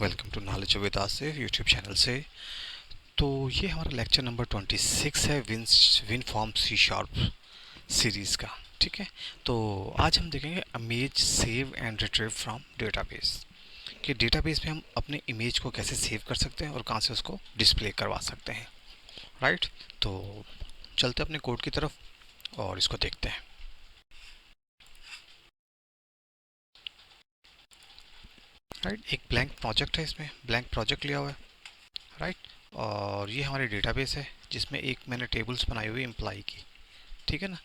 Welcome to knowledge with Asif YouTube channel से। तो ये हमारा लेक्चर नंबर 26 है win form C sharp series का। ठीक है, तो आज हम देखेंगे image save and retrieve from database कि डेटाबेस में हम अपने इमेज को कैसे सेव कर सकते हैं और कहाँ से उसको डिस्प्ले करवा सकते हैं। राइट, तो चलते अपने कोड की तरफ और इसको देखते हैं। राइट, एक ब्लैंक प्रोजेक्ट है, इसमें ब्लैंक प्रोजेक्ट लिया हुआ है। राइट, और ये हमारी डेटाबेस है जिसमें एक मैंने टेबल्स बनाई हुई एम्प्लॉई की। ठीक है ना,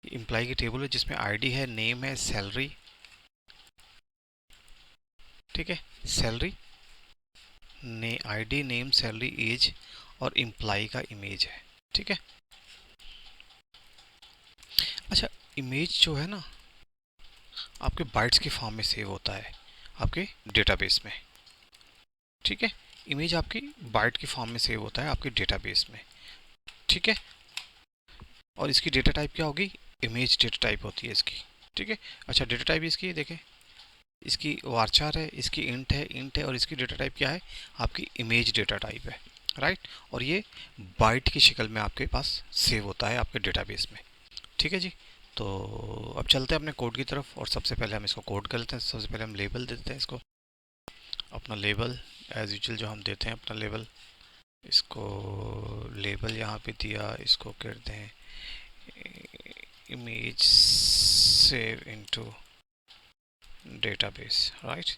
एम्प्लॉई की टेबल है जिसमें आईडी है, नेम है, सैलरी। ठीक है, सैलरी ने आईडी, नेम, सैलरी, एज और एम्प्लॉई का इमेज है। ठीक है, अच्छा, इमेज जो है ना आपके बाइट्स के फॉर्म में सेव होता है आपके डेटाबेस में। ठीक है, इमेज आपकी बाइट के फॉर्म में सेव होता है आपके डेटाबेस में। ठीक है, और इसकी डेटा टाइप क्या होगी? इमेज डेटा टाइप होती है इसकी। ठीक है, अच्छा, डेटा टाइप इसकी देखें, इसकी वारचार है, इसकी इंट है और इसकी डेटा टाइप क्या है? आपकी इमेज डेटा टाइप है। राइट, और ये बाइट की शक्ल में आपके पास सेव होता है आपके डेटाबेस में। ठीक है जी, तो अब चलते हैं अपने कोड की तरफ और सबसे पहले हम इसको कोड कर लेते हैं। सबसे पहले हम लेबल देते हैं इसको, अपना लेबल एज यूजुअल जो हम देते हैं अपना लेबल। इसको लेबल यहाँ पे दिया, इसको कहते हैं image save into database. Right,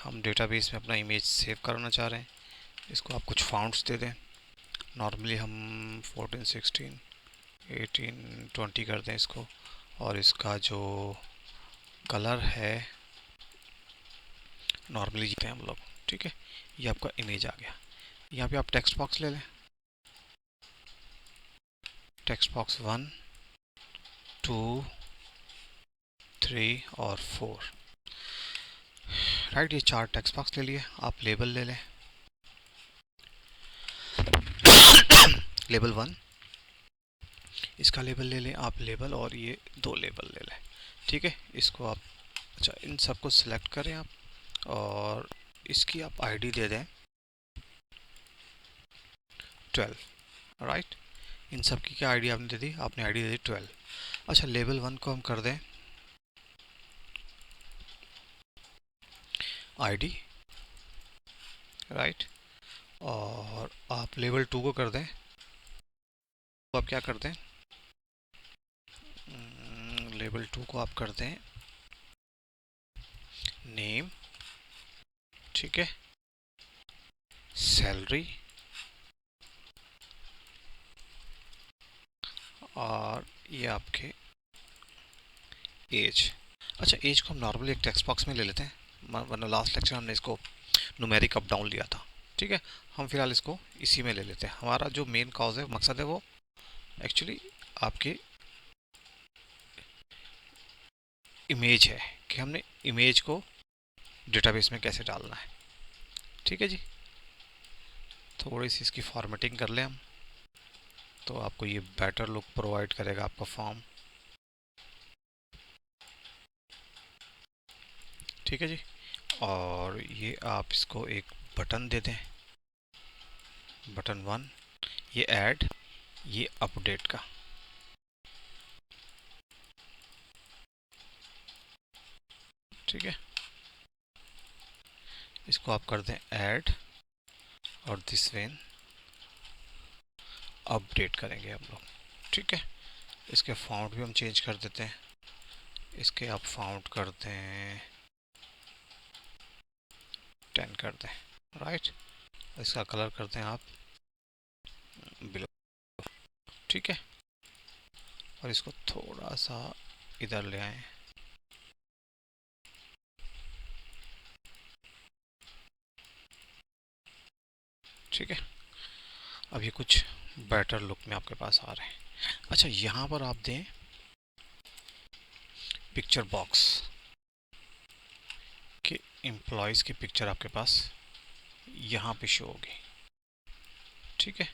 हम डेटाबेस में अपना इमेज सेव करना चाह रहे हैं। इसको आप कुछ फाउंड्स दे दें। नॉर्मली हम 14, 16, 18, 20 कर दें इसको। और इसका जो कलर है नॉर्मली जीते हैं हम लोग। ठीक है, ये आपका इमेज आ गया। यहाँ पे आप टेक्स्ट बॉक्स ले लें, टेक्स्ट बॉक्स 1, 2, 3 और 4। राइट, ये 4 टेक्स्ट बॉक्स ले लिए। आप लेबल ले लें, लेबल 1, इसका लेबल ले लें आप लेबल, और ये 2 लेबल ले लें। ठीक है, इसको आप, अच्छा, इन सबको सिलेक्ट करें आप और इसकी आप आईडी दे दें 12। राइट, इन सब की क्या आईडी आपने दे दी? आपने आईडी दे दी 12। अच्छा, लेबल 1 को हम कर दें आईडी। राइट, और आप लेबल 2 को कर दें, तो आप क्या कर दें, लेबल 2 को आप कर दें नेम। ठीक है, सैलरी और ये आपके एज। अच्छा, एज को हम नॉर्मली एक टेक्स्ट बॉक्स में ले लेते हैं, वरना लास्ट लेक्चर हमने इसको न्यूमेरिक अप डाउन लिया था। ठीक है, हम फिलहाल इसको इसी में ले लेते हैं। हमारा जो मेन कॉज है, मकसद है, वो एक्चुअली आपके इमेज है कि हमने इमेज को डेटाबेस में कैसे डालना है। ठीक है जी, थोड़ी सी इसकी फॉर्मेटिंग कर लें हम, तो आपको ये बेटर लुक प्रोवाइड करेगा आपका फॉर्म। ठीक है जी, और ये आप इसको एक बटन दे दें, बटन 1, ये ऐड, ये अपडेट का। ठीक है, इसको आप कर दें ऐड, और दिस वेन अपडेट करेंगे हम लोग। ठीक है, इसके फाउंड भी हम चेंज कर देते हैं। इसके आप फाउंड कर दें 10 कर दें। राइट, इसका कलर कर दें आप ब्लू। ठीक है, और इसको थोड़ा सा इधर ले आए। ठीक है, अब ये कुछ बेटर लुक में आपके पास आ रहे हैं। अच्छा, यहाँ पर आप दें पिक्चर बॉक्स कि एम्प्लॉयज़ की पिक्चर आपके पास यहाँ पे शो होगी। ठीक है,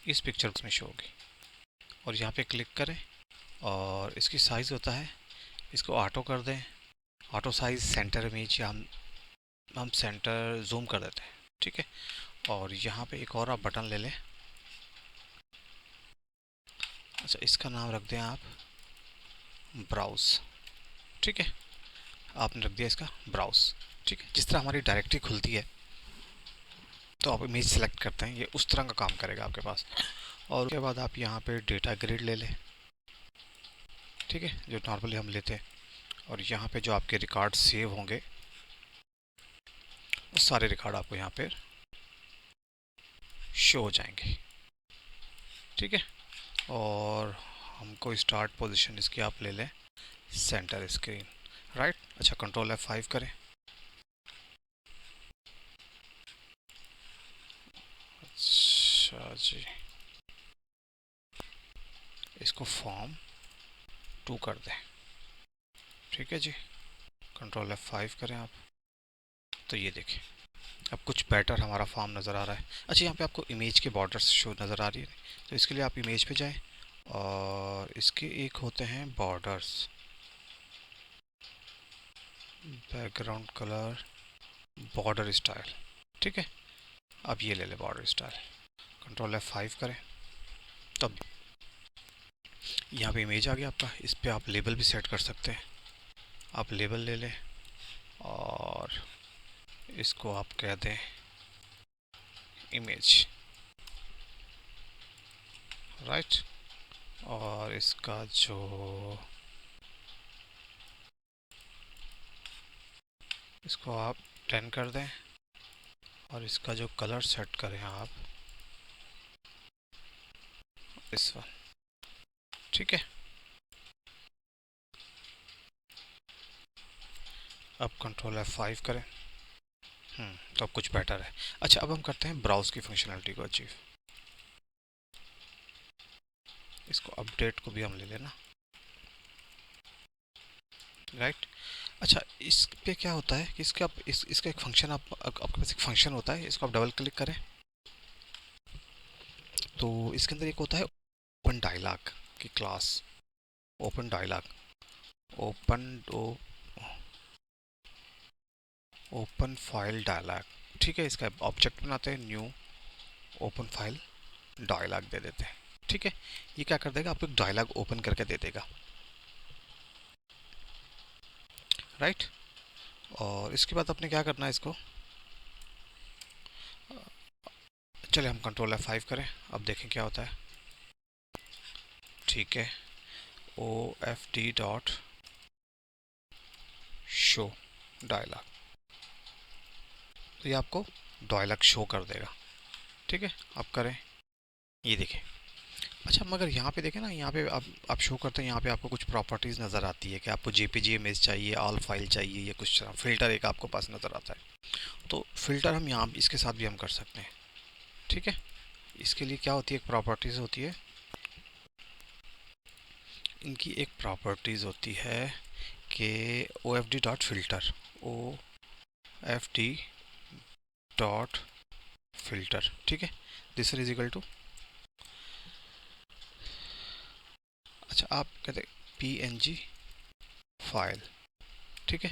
इस पिक्चर बॉक्स में शो होगी, और यहाँ पे क्लिक करें और इसकी साइज़ होता है, इसको ऑटो कर दें, ऑटो साइज सेंटर इमेज, या हम हम सेंटर जूम कर देते हैं, ठीक है। और यहाँ पे एक और आप बटन ले लें। अच्छा, इसका नाम रख दें आप ब्राउज, ठीक है। आपने रख दिया इसका ब्राउज, ठीक है। जिस तरह हमारी डायरेक्टरी खुलती है तो आप इमेज सेलेक्ट करते हैं, ये उस तरह का काम करेगा आपके पास। और उसके बाद आप यहाँ पे डेटा ग्रिड ले लें, ठीक है, जो नॉर्मली हम लेते हैं। और यहाँ पे जो आपके रिकॉर्ड सेव होंगे वो सारे रिकॉर्ड आपको यहाँ पे शो हो जाएंगे, ठीक है। और हमको स्टार्ट पोजीशन इसकी आप ले लें सेंटर स्क्रीन, राइट। अच्छा, कंट्रोल F5 करें। अच्छा जी, इसको फॉर्म 2 कर दें, ठीक है जी। कंट्रोल F5 करें आप, तो ये देखें अब कुछ बेटर हमारा फॉर्म नज़र आ रहा है। अच्छा, यहाँ पे आपको इमेज के बॉर्डर्स शो नज़र आ रही है, तो इसके लिए आप इमेज पे जाएं और इसके एक होते हैं borders, background colour, border style, ठीक है। अब ये ले लें बॉर्डर स्टाइल, कंट्रोल F5 करें। तब यहाँ पे इमेज आ गया आपका, इस पर आप लेबल भी सेट कर सकते हैं। आप लेबल ले लें और इसको आप कह दें इमेज, राइट। और इसका जो इसको आप 10 कर दें और इसका जो कलर सेट करें आप इस वन, ठीक है। अब कंट्रोल F5 करें। तो अब कुछ बेटर है। अच्छा, अब हम करते हैं ब्राउज की फंक्शनलिटी को अचीव। इसको अपडेट को भी हम ले लेना, राइट। अच्छा, इस पे क्या होता है कि इसका इसका एक फंक्शन आपके पास एक फंक्शन होता है, इसको आप डबल क्लिक करें तो इसके अंदर एक होता है ओपन डायलॉग की class, open dialog, open open file dialog, ठीक है। इसका ऑब्जेक्ट बनाते हैं, न्यू ओपन फाइल डायलॉग दे देते हैं, ठीक है। ये क्या कर देगा, आपको एक डायलॉग ओपन करके दे देगा, राइट। और इसके बाद आपने क्या करना है, इसको चले हम कंट्रोल F5 करें। अब देखें क्या होता है, ठीक है। OFD डॉट शो डायलॉग, तो ये आपको डायलॉग शो कर देगा, ठीक है। आप करें, ये देखें। अच्छा, मगर यहाँ पे देखें ना, यहाँ पे आप शो करते हैं, यहाँ पे आपको कुछ प्रॉपर्टीज़ नज़र आती है कि आपको JPG इमेज चाहिए, ऑल फाइल चाहिए, या कुछ फ़िल्टर एक आपको पास नज़र आता है। तो फ़िल्टर हम यहाँ इसके साथ भी हम कर सकते हैं, ठीक है। इसके लिए क्या होती है, एक प्रॉपर्टीज़ होती है, इनकी एक प्रॉपर्टीज़ होती है कि OFD dot filter, OFD dot filter, ठीक है। दिस इज इक्वल टू, अच्छा आप कहते PNG फाइल, ठीक है।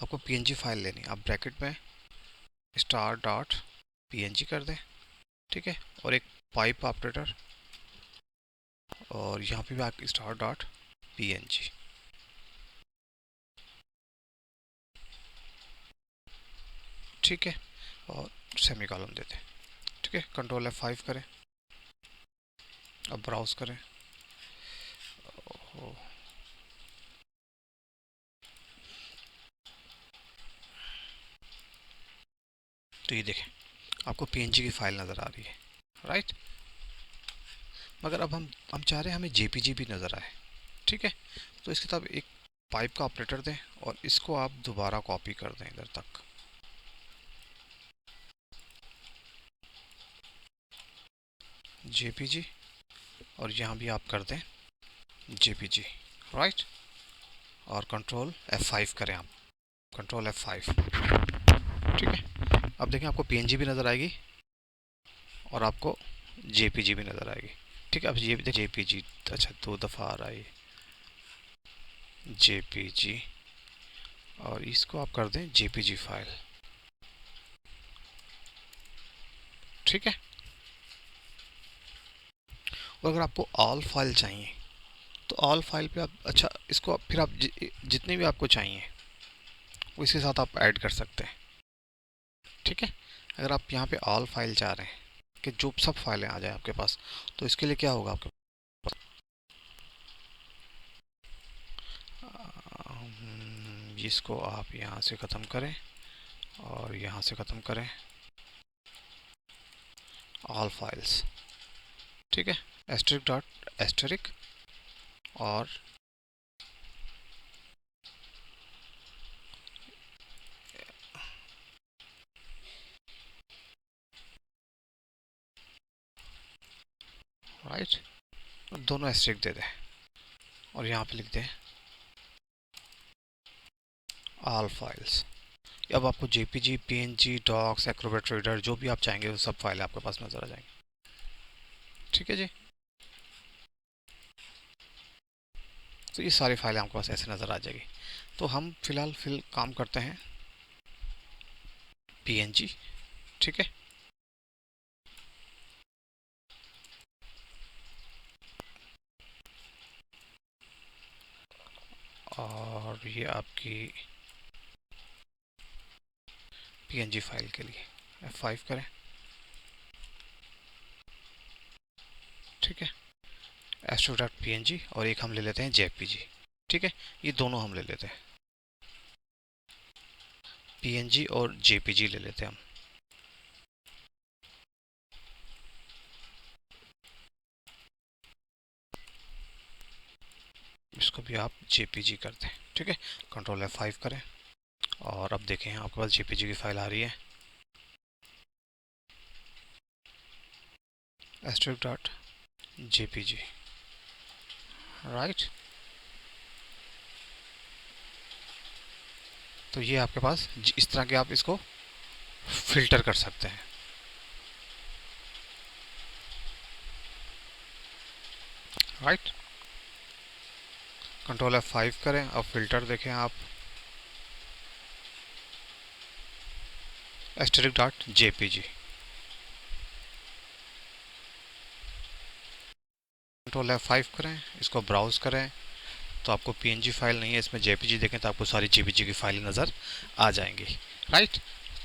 आपको PNG फाइल लेनी, आप ब्रैकेट में स्टार डॉट PNG कर दें, ठीक है। और एक पाइप ऑपरेटर, और यहाँ पे भी आप स्टार डॉट PNG, ठीक है। और सेमी कॉलम देते हैं, ठीक है। कंट्रोल F5 करें, अब ब्राउज करें। ओहो, तो ये देखें आपको PNG की फाइल नज़र आ रही है, राइट। मगर अब हम चाह रहे हैं हमें JPG भी नज़र आए, ठीक है। तो इसके तब एक पाइप का ऑपरेटर दें और इसको आप दोबारा कॉपी कर दें इधर तक, JPG, और यहाँ भी आप कर दें JPG, राइट। और कंट्रोल F5 करें आप, कंट्रोल F5, ठीक है। अब देखें आपको PNG भी नज़र आएगी और आपको JPG भी नज़र आएगी, ठीक है। अब ये JPG, अच्छा 2 दफ़ा आ रहा है JPG, और इसको आप कर दें JPG फाइल, ठीक है। और अगर आपको ऑल फाइल चाहिए तो ऑल फाइल पे आप, अच्छा इसको फिर आप जितने भी आपको चाहिए उसके साथ आप ऐड कर सकते हैं। ठीक है। अगर आप यहाँ पे ऑल फाइल चाह रहे हैं कि जो सब फाइलें आ जाए आपके पास, तो इसके लिए क्या होगा आपके जिसको आप यहाँ से ख़त्म करें और यहाँ से ख़त्म करें ऑल फाइल्स। ठीक है। एस्टरिक डॉट एस्टरिक और राइट, दोनों एस्टरिक दे दें और यहाँ पे लिख दें ऑल फाइल्स। अब आपको JPG, PNG, docs, acrobat reader जो भी आप चाहेंगे वो सब फाइलें आपके पास नज़र आ जाएंगी। ठीक है जी। तो ये सारी फाइलें आपके पास ऐसे नज़र आ जाएगी। तो हम फिलहाल काम करते हैं पीएनजी। ठीक है। और ये आपकी पीएनजी फाइल के लिए F5 करें। ठीक है। एस्ट्रो डॉट पीएनजी और एक हम ले लेते हैं जेपीजी। ठीक है। ये दोनों हम ले लेते हैं, पीएनजी और जेपीजी ले लेते हैं हम। इसको भी आप जेपीजी कर दें। ठीक है। कंट्रोल F5 करें और अब देखें आपके पास जेपीजी की फाइल आ रही है, एस्ट्रिक डॉट जेपीजी। राइट। तो ये आपके पास इस तरह के आप इसको फिल्टर कर सकते हैं। राइट। कंट्रोल F5 करें। अब फिल्टर देखें आप, एस्टरिक डॉट जेपीजी। कंट्रोल F5 करें, इसको ब्राउज करें तो आपको पीएनजी फाइल नहीं है इसमें जेपीजी देखें तो आपको सारी जेपीजी की फाइलें नज़र आ जाएंगी। राइट।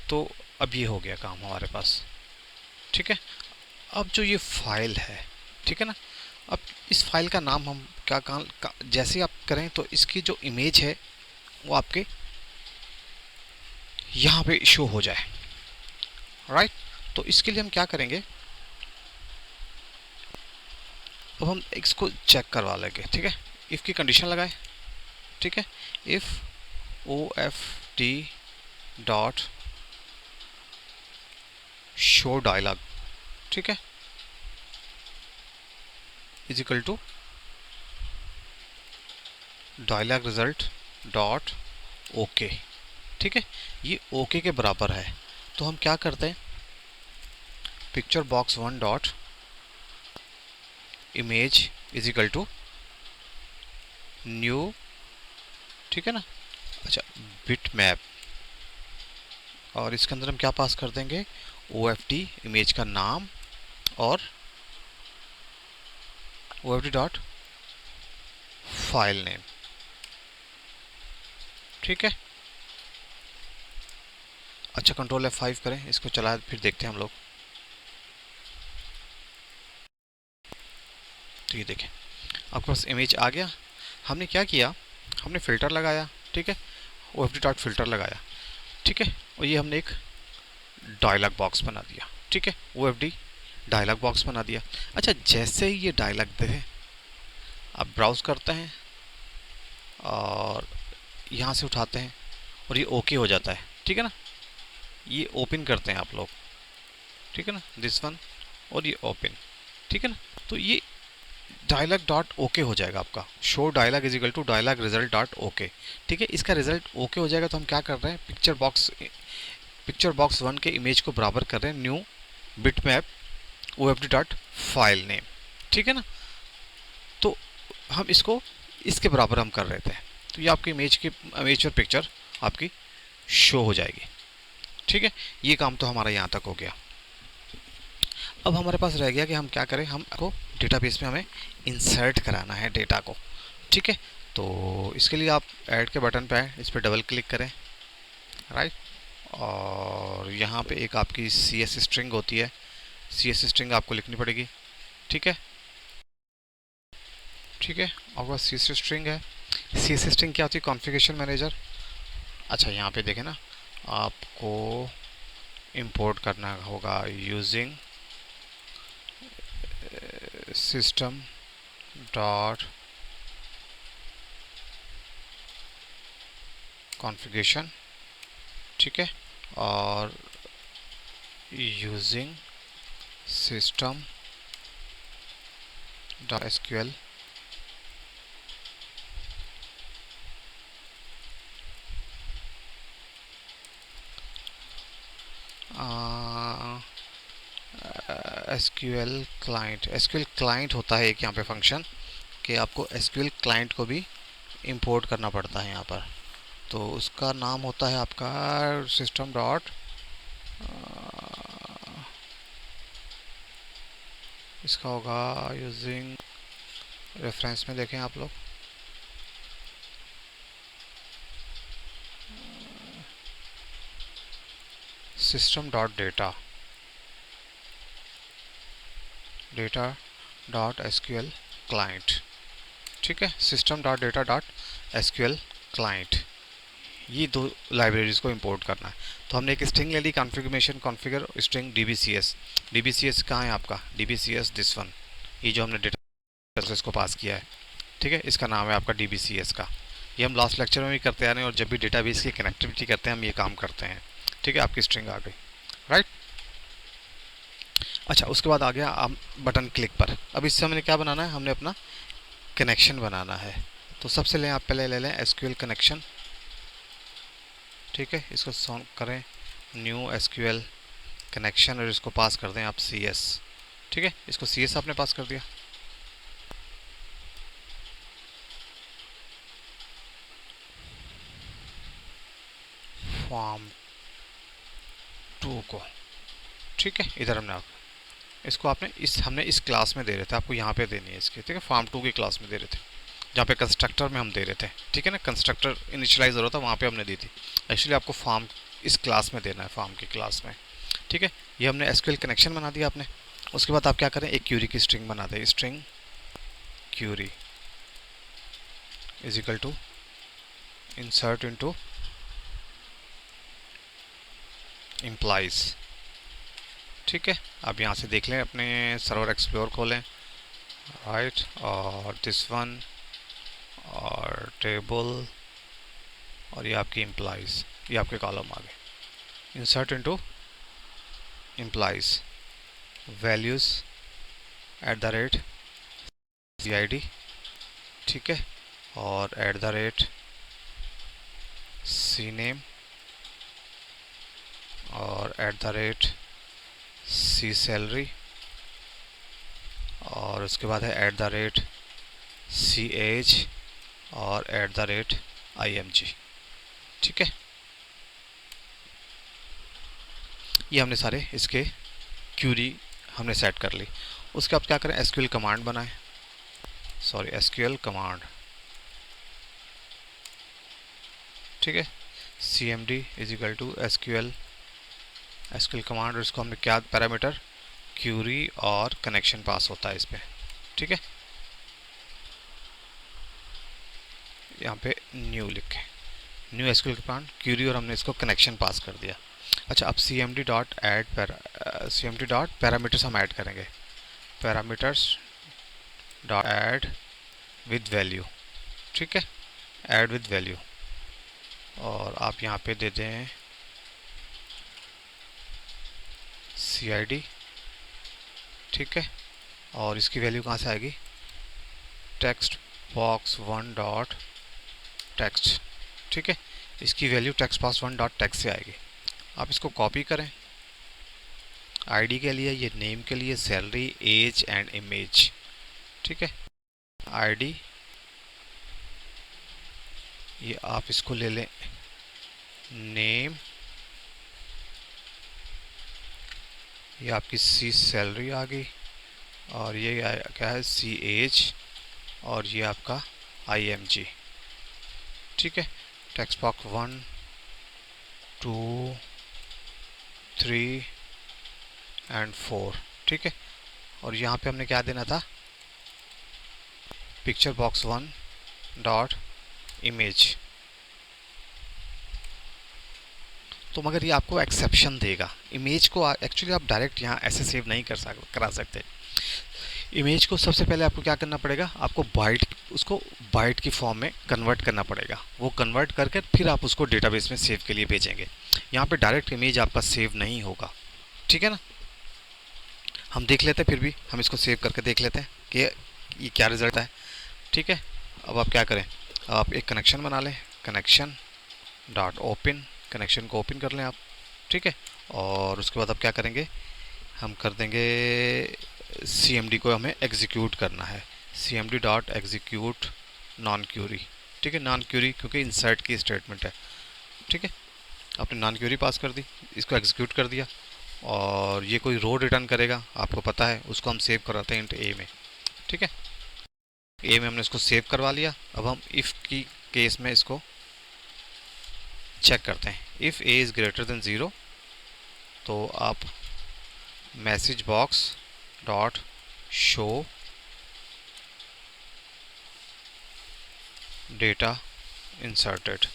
तो अब ये हो गया काम हमारे पास। ठीक है। अब जो ये फाइल है, ठीक है ना, अब इस फाइल का नाम हम जैसे आप करें तो इसकी जो इमेज है वो आपके यहाँ पे शो हो जाए। राइट। तो इसके लिए हम क्या करेंगे, अब हम इसको चेक करवा लेंगे। ठीक है। इफ़ की कंडीशन लगाए। ठीक है। If O F T dot show dialog, ठीक है, is equal to dialog result dot okay. ठीक है। ये ओके के बराबर है। तो हम क्या करते हैं, picture box 1 dot image is equal to new, ठीक है ना, अच्छा, बिट मैप, और इसके अंदर हम क्या पास कर देंगे, OFD इमेज का नाम और OFD डॉट फाइल नेम। ठीक है। अच्छा, कंट्रोल F5 करें, इसको चला फिर देखते हैं हम लोग। तो ये देखें आपके पास इमेज आ गया। हमने क्या किया, हमने फ़िल्टर लगाया। ठीक है। OFD डॉट फिल्टर लगाया। ठीक है। और ये हमने एक डायलॉग बॉक्स बना दिया। ठीक है। OFD डायलॉग बॉक्स बना दिया। अच्छा, जैसे ही ये डायलॉग दे आप ब्राउज़ करते हैं और यहाँ से उठाते हैं और ये ओके हो जाता है। ठीक है ना, ये ओपन करते हैं आप लोग। ठीक है ना, दिस वन, और ये ओपन। ठीक है ना, तो ये डायलॉग डॉट ओके हो जाएगा आपका। Show dialog is equal to dialog result dot okay. ठीक है। इसका रिजल्ट ओके हो जाएगा। तो हम क्या कर रहे हैं, पिक्चर बॉक्स 1 के इमेज को बराबर कर रहे हैं new bit map OFD dot file name. ठीक है ना, तो हम इसको इसके बराबर हम कर रहे थे। तो ये आपकी इमेज और पिक्चर आपकी शो हो जाएगी। ठीक है। ये काम तो हमारा यहाँ तक हो गया। अब हमारे पास रह गया कि हम क्या करें, हमको डेटाबेस में हमें इंसर्ट कराना है डेटा को। ठीक है, तो इसके लिए आप ऐड के बटन पे आए, इस पर डबल क्लिक करें, राइट। और यहाँ पे एक आपकी सी एस स्ट्रिंग होती है, सी एस स्ट्रिंग आपको लिखनी पड़ेगी। ठीक है, ठीक है, आपका सी एस स्ट्रिंग है। सी एस स्ट्रिंग क्या होती है? Configuration manager. अच्छा, यहाँ पे देखें ना, आपको इंपोर्ट करना होगा यूजिंग सिस्टम डॉट कॉन्फ़िगरेशन। ठीक है, और using system dot SQL SQL client. SQL client होता है एक यहाँ पे फंक्शन कि आपको एसक्यूएल क्लाइंट को भी इंपोर्ट करना पड़ता है यहाँ पर। तो उसका नाम होता है आपका सिस्टम डॉट, इसका होगा यूजिंग, रेफरेंस में देखें आप लोग, system dot data, data dot SQL client. ठीक है, system dot data dot SQL client, ये दो लाइब्रेरीज को इंपोर्ट करना है। तो हमने एक स्ट्रिंग ले ली, कॉन्फ़िगरेशन कॉन्फ़िगर स्ट्रिंग डीबीसीएस। डीबीसीएस कहाँ है आपका? डीबीसीएस दिस वन, ये जो हमने डेटा से इसको पास किया है। ठीक है, इसका नाम है आपका डीबीसीएस का। ये हम लास्ट लेक्चर में भी करते आ रहे हैं, और जब भी डेटाबेस की कनेक्टिविटी करते हैं हम ये काम करते हैं। ठीक है, आपकी स्ट्रिंग आ गई, राइट। अच्छा, उसके बाद आ गया आप बटन क्लिक पर। अब इससे हमने क्या बनाना है? हमने अपना कनेक्शन बनाना है। तो सबसे आप पहले ले लें एसक्यूएल कनेक्शन। ठीक है, इसको सॉल्व करें, न्यू एसक्यूएल कनेक्शन, और इसको पास कर दें आप सी एस। ठीक है, इसको सी एस आपने पास कर दिया। फॉर्म 2 को, ठीक है, इधर हमने इसको हमने इस क्लास में दे रहे थे, आपको यहाँ पे देनी है इसकी। ठीक है, फॉर्म 2 की क्लास में दे रहे थे, जहाँ पे कंस्ट्रक्टर में हम दे रहे थे। ठीक है ना, कंस्ट्रक्टर इनिशियलाइज हो रहा था, वहाँ पे हमने दी थी। एक्चुअली आपको फॉर्म इस क्लास में देना है, फॉर्म की क्लास में। ठीक है, ये हमने एसक्यूएल कनेक्शन बना दिया आपने। उसके बाद आप क्या करें? एक क्यूरी की स्ट्रिंग बना दें, string query is equal to insert into employees. ठीक है, आप यहाँ से देख लें, अपने सर्वर एक्सप्लोर खोलें, राइट, और दिस वन, और टेबल, और ये आपकी इम्प्लाइज, ये आपके कॉलम आ गए। Insert into employees values at the rate C I D. ठीक है, और at the rate C name, और at the rate C salary, और उसके बाद है at the rate C as, और at the rate I M G. ठीक है, ये हमने सारे इसके क्यूरी हमने सेट कर ली। उसके बाद क्या करें? एसक्यूएल कमांड बनाएं, सॉरी एसक्यूएल कमांड। ठीक है, C M D is equal to SQL, SQL command, और इसको हमने क्या पैरामीटर क्यूरी और कनेक्शन पास होता है इस पर। ठीक है, यहाँ पे न्यू लिखे, न्यू एसक्यूएल कमांड क्यूरी, और हमने इसको कनेक्शन पास कर दिया। अच्छा, अब C M D dot add C M D dot parameters हम ऐड करेंगे, parameters dot add with value. ठीक है, ऐड विद वैल्यू, और आप यहाँ पे दे दें सी आई डी। ठीक है, और इसकी वैल्यू कहाँ से आएगी? Text box one dot text. ठीक है, इसकी value text box one dot text से आएगी। आप इसको कॉपी करें, आईडी के लिए, ये नेम के लिए, सैलरी, एज एंड इमेज। ठीक है, आईडी, ये आप इसको ले लें, नेम, ये आपकी सी सैलरी आ गई, और ये क्या है, सी एज, और ये आपका आई एम जी। ठीक है, टेक्स्ट बॉक्स 1 2 3 एंड 4। ठीक है, और यहाँ पे हमने क्या देना था, पिक्चर बॉक्स 1 डॉट इमेज। तो मगर ये आपको एक्सेप्शन देगा। इमेज को एक्चुअली आप डायरेक्ट यहाँ ऐसे सेव नहीं करा सकते। इमेज को सबसे पहले आपको क्या करना पड़ेगा, आपको बाइट, उसको बाइट की फॉर्म में कन्वर्ट करना पड़ेगा। वो कन्वर्ट करके फिर आप उसको डेटाबेस में सेव के लिए भेजेंगे। यहाँ पे डायरेक्ट इमेज आपका सेव नहीं होगा। ठीक है ना, हम देख लेते हैं, फिर भी हम इसको सेव करके देख लेते हैं कि ये क्या रिजल्ट है। ठीक है, अब आप क्या करें, अब आप एक कनेक्शन बना लें, कनेक्शन डॉट ओपन, कनेक्शन को ओपन कर लें आप। ठीक है, और उसके बाद आप क्या करेंगे, हम कर देंगे CMD को हमें एग्जीक्यूट करना है, CMD dot execute non query. ठीक है, नॉन क्यूरी क्योंकि इंसर्ट की स्टेटमेंट है। ठीक है, आपने नॉन क्यूरी पास कर दी, इसको एग्जीक्यूट कर दिया, और ये कोई रो रिटर्न करेगा, आपको पता है, उसको हम सेव कराते हैं इंट ए में। ठीक है, ए में हमने इसको सेव करवा लिया। अब हम इफ़ की केस में इसको चेक करते हैं। If A is greater than 0, तो आप message box dot show data inserted.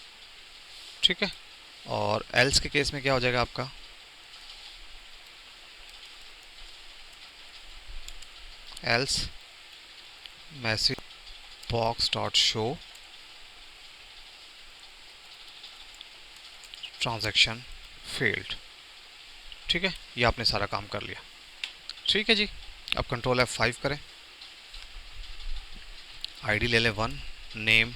ठीक है, और एल्स के केस में क्या हो जाएगा आपका, else message box dot show transaction failed. ठीक है, ये आपने सारा काम कर लिया। ठीक है जी, अब कंट्रोल F5 करें, आईडी ले लें 1, नेम,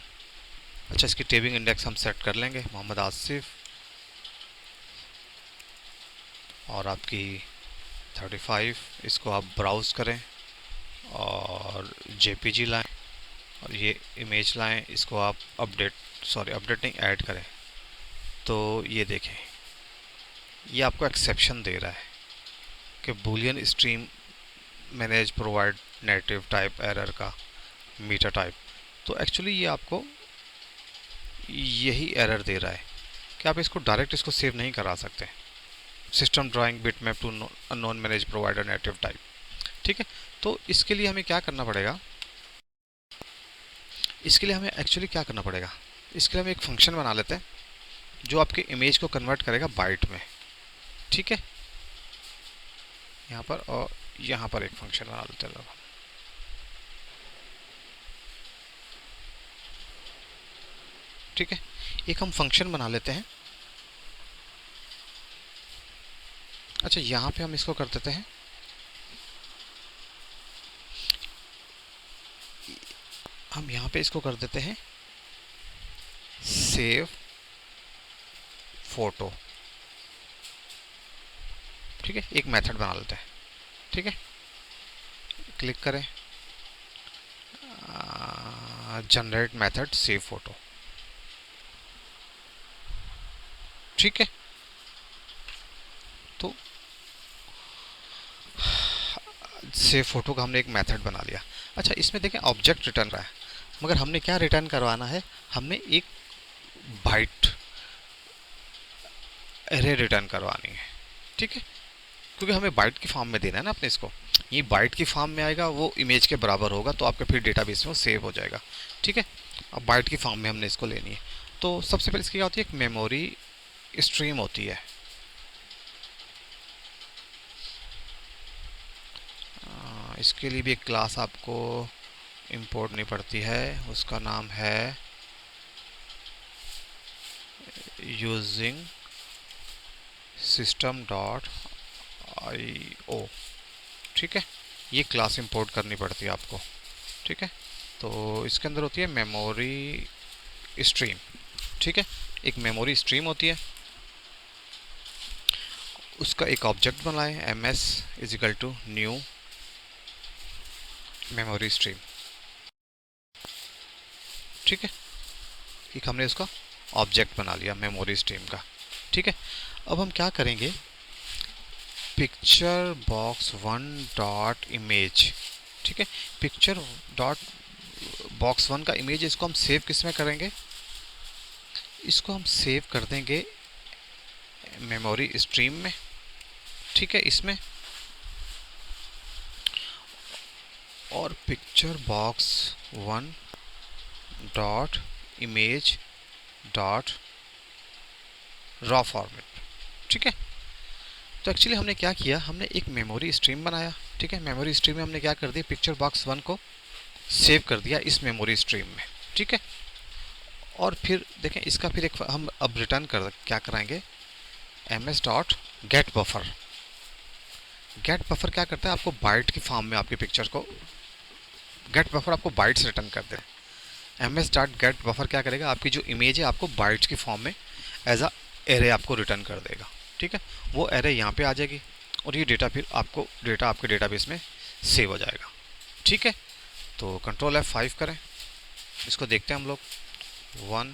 अच्छा इसकी टेबिंग इंडेक्स हम सेट कर लेंगे मोहम्मद आसिफ, और आपकी 35, इसको आप ब्राउज़ करें और JPG लाएं, और ये इमेज लाएं, इसको आप अपडेट नहीं, ऐड करें। तो ये देखें, ये आपको एक्सेप्शन दे रहा है कि Boolean stream manage provide native type error का मीटा टाइप। तो एक्चुअली ये आपको यही एरर दे रहा है कि आप इसको डायरेक्ट इसको सेव नहीं करा सकते। System drawing bitmap to unknown manage provider native type. ठीक है, तो इसके लिए हमें क्या करना पड़ेगा, इसके लिए हमें एक्चुअली क्या करना पड़ेगा, इसके लिए हम एक फंक्शन बना लेते हैं जो आपके इमेज को कन्वर्ट करेगा बाइट में। ठीक है, यहाँ पर और यहाँ पर एक फंक्शन बना लेते हैं। ठीक है, एक हम फंक्शन बना लेते हैं। अच्छा, यहाँ पे हम इसको कर देते हैं, हम यहाँ पे इसको कर देते हैं सेव फोटो। ठीक है, एक मेथड बना लेते हैं। ठीक है, क्लिक करें, जनरेट मेथड सेव फोटो। ठीक है, तो सेव फोटो का हमने एक मेथड बना लिया। अच्छा, इसमें देखें ऑब्जेक्ट रिटर्न रहा है, मगर हमने क्या रिटर्न करवाना है, हमने एक बाइट एरे रिटर्न करवानी है। ठीक है, क्योंकि हमें बाइट की फॉर्म में देना है ना अपने इसको, ये बाइट की फॉर्म में आएगा, वो इमेज के बराबर होगा, तो आपके फिर डेटाबेस में वो सेव हो जाएगा। ठीक है, अब बाइट की फॉर्म में हमने इसको लेनी है। तो सबसे पहले इसकी क्या होती है, एक मेमोरी स्ट्रीम होती है। इसके लिए भी एक क्लास आपको इंपोर्ट नहीं पड़ती है, उसका नाम है यूजिंग सिस्टम डॉट IO। ठीक है, ये क्लास इंपोर्ट करनी पड़ती है आपको। ठीक है, तो इसके अंदर होती है मेमोरी स्ट्रीम। ठीक है, एक मेमोरी स्ट्रीम होती है, उसका एक ऑब्जेक्ट बनाएं, MS is equal to new memory stream. ठीक है, एक हमने उसका ऑब्जेक्ट बना लिया मेमोरी स्ट्रीम का। ठीक है, अब हम क्या करेंगे, picture box one dot image, ठीक है। पिक्चर डॉट बॉक्स वन का इमेज, इसको हम सेव किस में करेंगे, इसको हम सेव कर देंगे मेमोरी स्ट्रीम में, ठीक है, इसमें। और picture box one dot image dot raw format, ठीक है। तो एक्चुअली हमने क्या किया, हमने एक मेमोरी स्ट्रीम बनाया, ठीक है। मेमोरी स्ट्रीम में हमने क्या कर दिया, पिक्चर बॉक्स वन को सेव कर दिया इस मेमोरी स्ट्रीम में, ठीक है। और फिर देखें इसका फिर एक हम अब रिटर्न कर क्या कराएंगे, ms dot get buffer. Get buffer क्या करता है, आपको बाइट की फॉर्म में आपकी पिक्चर को, गेट बफर आपको बाइट्स रिटर्न कर दे। ms डॉट गेट बफर क्या करेगा, आपकी जो इमेज है आपको बाइट्स की फॉर्म में एज अ एरे आपको रिटर्न कर देगा, ठीक है। वो एरे यहाँ पे आ जाएगी और ये डेटा फिर आपको डेटा आपके डेटाबेस में सेव हो जाएगा, ठीक है। तो कंट्रोल F5 करें, इसको देखते हैं हम लोग। 1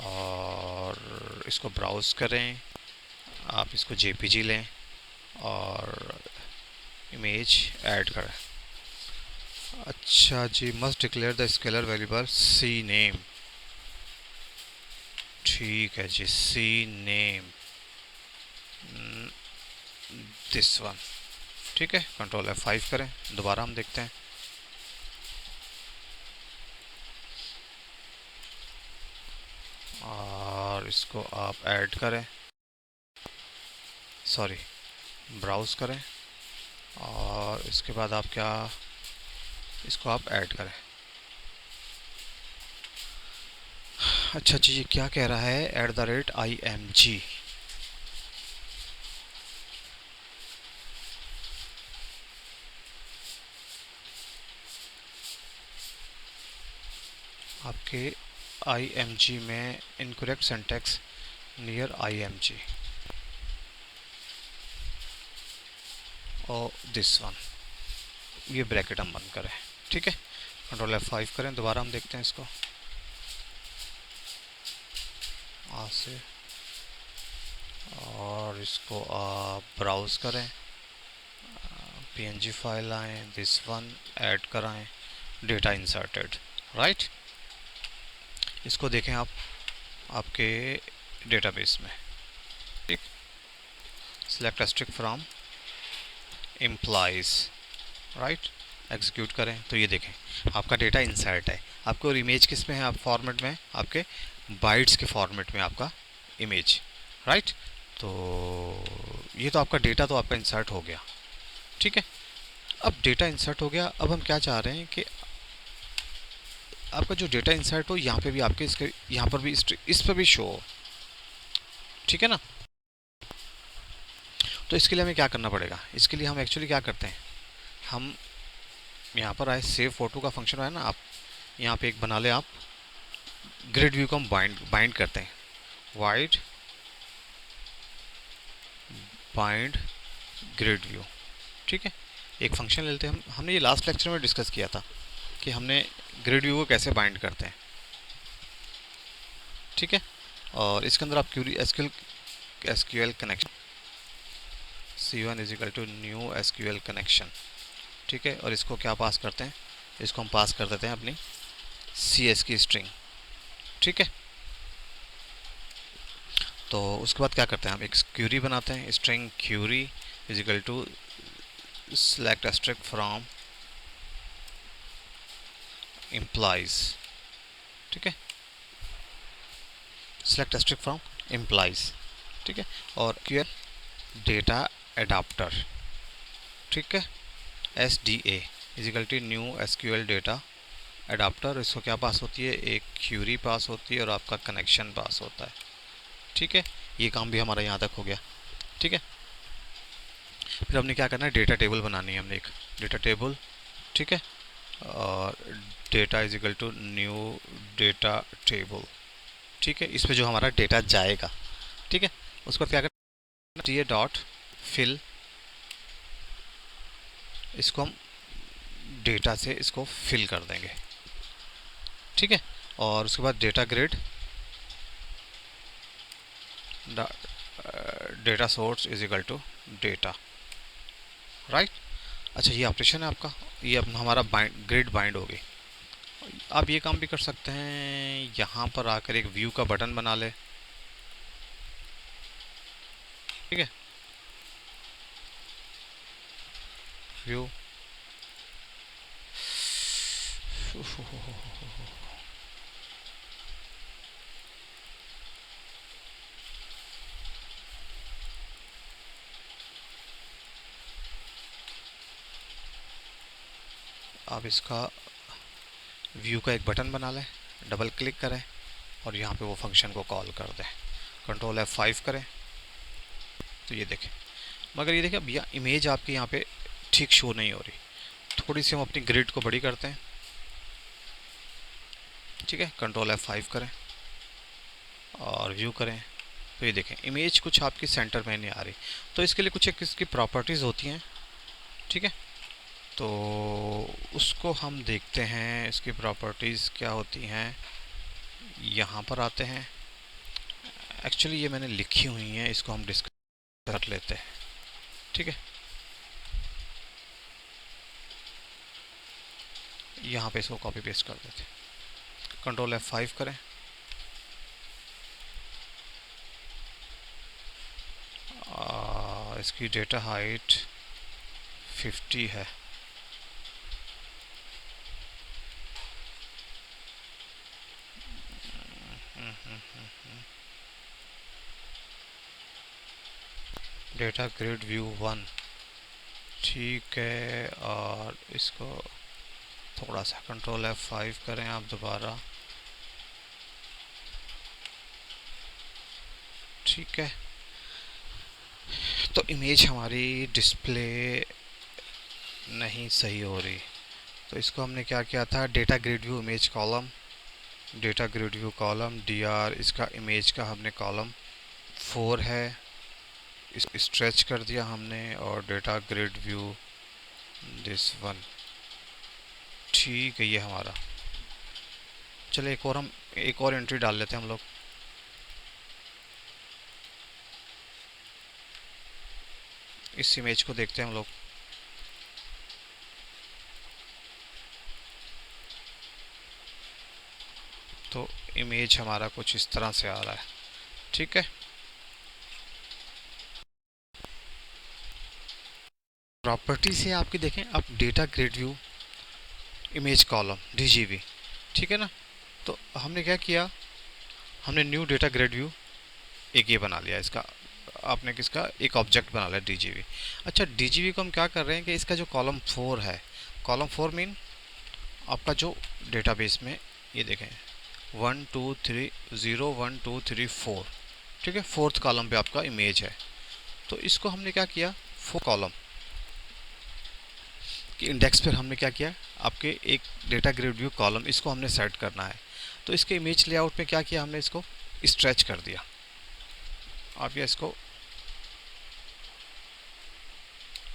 और इसको ब्राउज़ करें, आप इसको JPG लें और इमेज ऐड करें। अच्छा जी, must declare the scalar variable C name, ठीक है जी, सी नेम दिस वन, ठीक है। कंट्रोल F5 करें, दोबारा हम देखते हैं। और इसको आप ऐड करें, सॉरी ब्राउज़ करें और इसके बाद आप क्या, इसको आप ऐड करें। अच्छा जी, ये क्या कह रहा है, @IMG, आपके IMG में इनकरेक्ट सिंटैक्स नियर IMG और दिस वन, ये ब्रैकेट हम बंद करें, ठीक है। कंट्रोल F5 करें, दोबारा हम देखते हैं इसको आ से, और इसको आप ब्राउज़ करें, PNG फाइल आए, दिस वन ऐड कराएं, डेटा इंसर्टेड, राइट। इसको देखें आप आपके डेटाबेस में, ठीक। Select string from employees, right, execute करें तो ये देखें आपका डेटा इंसर्ट है। आपको और इमेज किस में है, आप फॉर्मेट में, आपके बाइट्स के फॉर्मेट में आपका इमेज, राइट। तो ये तो आपका डेटा तो आपका इंसर्ट हो गया, ठीक है। अब डेटा इंसर्ट हो गया, अब हम क्या चाह रहे हैं कि आपका जो डेटा इंसर्ट हो यहाँ पे भी आपके इसके यहाँ पर भी इस पर भी शो हो, ठीक है ना। तो इसके लिए हमें क्या करना पड़ेगा, इसके लिए हम एक्चुअली क्या करते हैं, हम यहाँ पर आए, सेव फोटो का फंक्शन है ना, आप यहाँ पे एक बना ले, आप ग्रिड व्यू को हम बाइंड करते हैं, वाइड बाइंड ग्रिड व्यू, ठीक है। एक फंक्शन लेते हैं हम, हमने ये लास्ट लेक्चर में डिस्कस किया था कि हमने ग्रिड व्यू को कैसे बाइंड करते हैं, ठीक है। और इसके अंदर आप query SQL connection C1 is equal to new SQL connection, ठीक है। और इसको क्या पास करते हैं, इसको हम पास कर देते हैं अपनी CS की स्ट्रिंग, ठीक है। तो उसके बाद क्या करते हैं, हम एक क्यूरी बनाते हैं, string query is equal to select string from employees, ठीक है, सेलेक्ट स्ट्रिंग फ्रॉम एम्प्लॉइज, ठीक है। और क्यूएल डेटा एडाप्टर, ठीक है, SDA is equal to new SQL data adapter. इसको क्या पास होती है, एक क्यूरी पास होती है और आपका कनेक्शन पास होता है, ठीक है। ये काम भी हमारा यहाँ तक हो गया, ठीक है। फिर हमने क्या करना है, डेटा टेबल बनानी है, हमने एक डेटा टेबल, ठीक है। और data is equal to new data table, ठीक है। इस पर जो हमारा डेटा जाएगा, ठीक है। उसको क्या करना, TA डॉट फिल, इसको हम डेटा से इसको फिल कर देंगे, ठीक है। और उसके बाद data grid, data source is equal to data, right. अच्छा, ये ऑपरेशन है आपका, ये अब हमारा ग्रिड बाइंड हो गई। आप ये काम भी कर सकते हैं, यहाँ पर आकर एक व्यू का बटन बना ले, ठीक है। व्यू, आप इसका व्यू का एक बटन बना लें, डबल क्लिक करें और यहाँ पे वो फंक्शन को कॉल कर दें, कंट्रोल F5 करें तो ये देखें। मगर ये देखें, अब यह इमेज आपकी यहाँ पे ठीक शो नहीं हो रही। थोड़ी सी हम अपनी ग्रिड को बड़ी करते हैं, ठीक है। कंट्रोल F5 करें और व्यू करें तो ये देखें, इमेज कुछ आपकी सेंटर में नहीं आ रही। तो इसके लिए कुछ एक इसकी प्रॉपर्टीज़ होती हैं, ठीक है। तो उसको हम देखते हैं, इसकी प्रॉपर्टीज़ क्या होती हैं। यहाँ पर आते हैं, एक्चुअली ये मैंने लिखी हुई हैं, इसको हम डिस्कस कर लेते हैं, ठीक है। यहाँ पे इसको कॉपी पेस्ट कर देते हैं, कंट्रोल F5 करें इसकी डेटा हाइट 50 है, डेटा ग्रिड व्यू 1, ठीक है। और इसको थोड़ा सा कंट्रोल F5 करें आप दोबारा, ठीक है। तो इमेज हमारी डिस्प्ले नहीं सही हो रही, तो इसको हमने क्या किया था, data grid view image column, data grid view column DR, इसका इमेज का हमने कॉलम 4 है, इस स्ट्रेच कर दिया हमने, और data grid view this one, ठीक है। ये हमारा, चलिए हम एक और एंट्री डाल लेते हैं हम लोग। इस इमेज को देखते हैं हम लोग, तो इमेज हमारा कुछ इस तरह से आ रहा है, ठीक है। प्रॉपर्टी से आपकी देखें, आप data grid view image column DGV, ठीक है ना। तो हमने क्या किया, हमने न्यू डेटा ग्रिड व्यू एक ये बना लिया, इसका आपने किसका एक ऑब्जेक्ट बना लिया DGV। अच्छा, DGV को हम क्या कर रहे हैं कि इसका जो कॉलम 4 है, कॉलम 4 मीन आपका जो डेटाबेस में ये देखें 1 2 3 0 1 2 3 4, ठीक है। फोर्थ कॉलम पे आपका इमेज है, तो इसको हमने क्या किया, 4 कॉलम कि इंडेक्स पर हमने क्या किया, आपके एक डेटा ग्रिड व्यू कॉलम, इसको हमने सेट करना है। तो इसके इमेज लेआउट में क्या किया हमने, इसको स्ट्रेच कर दिया। आप या इसको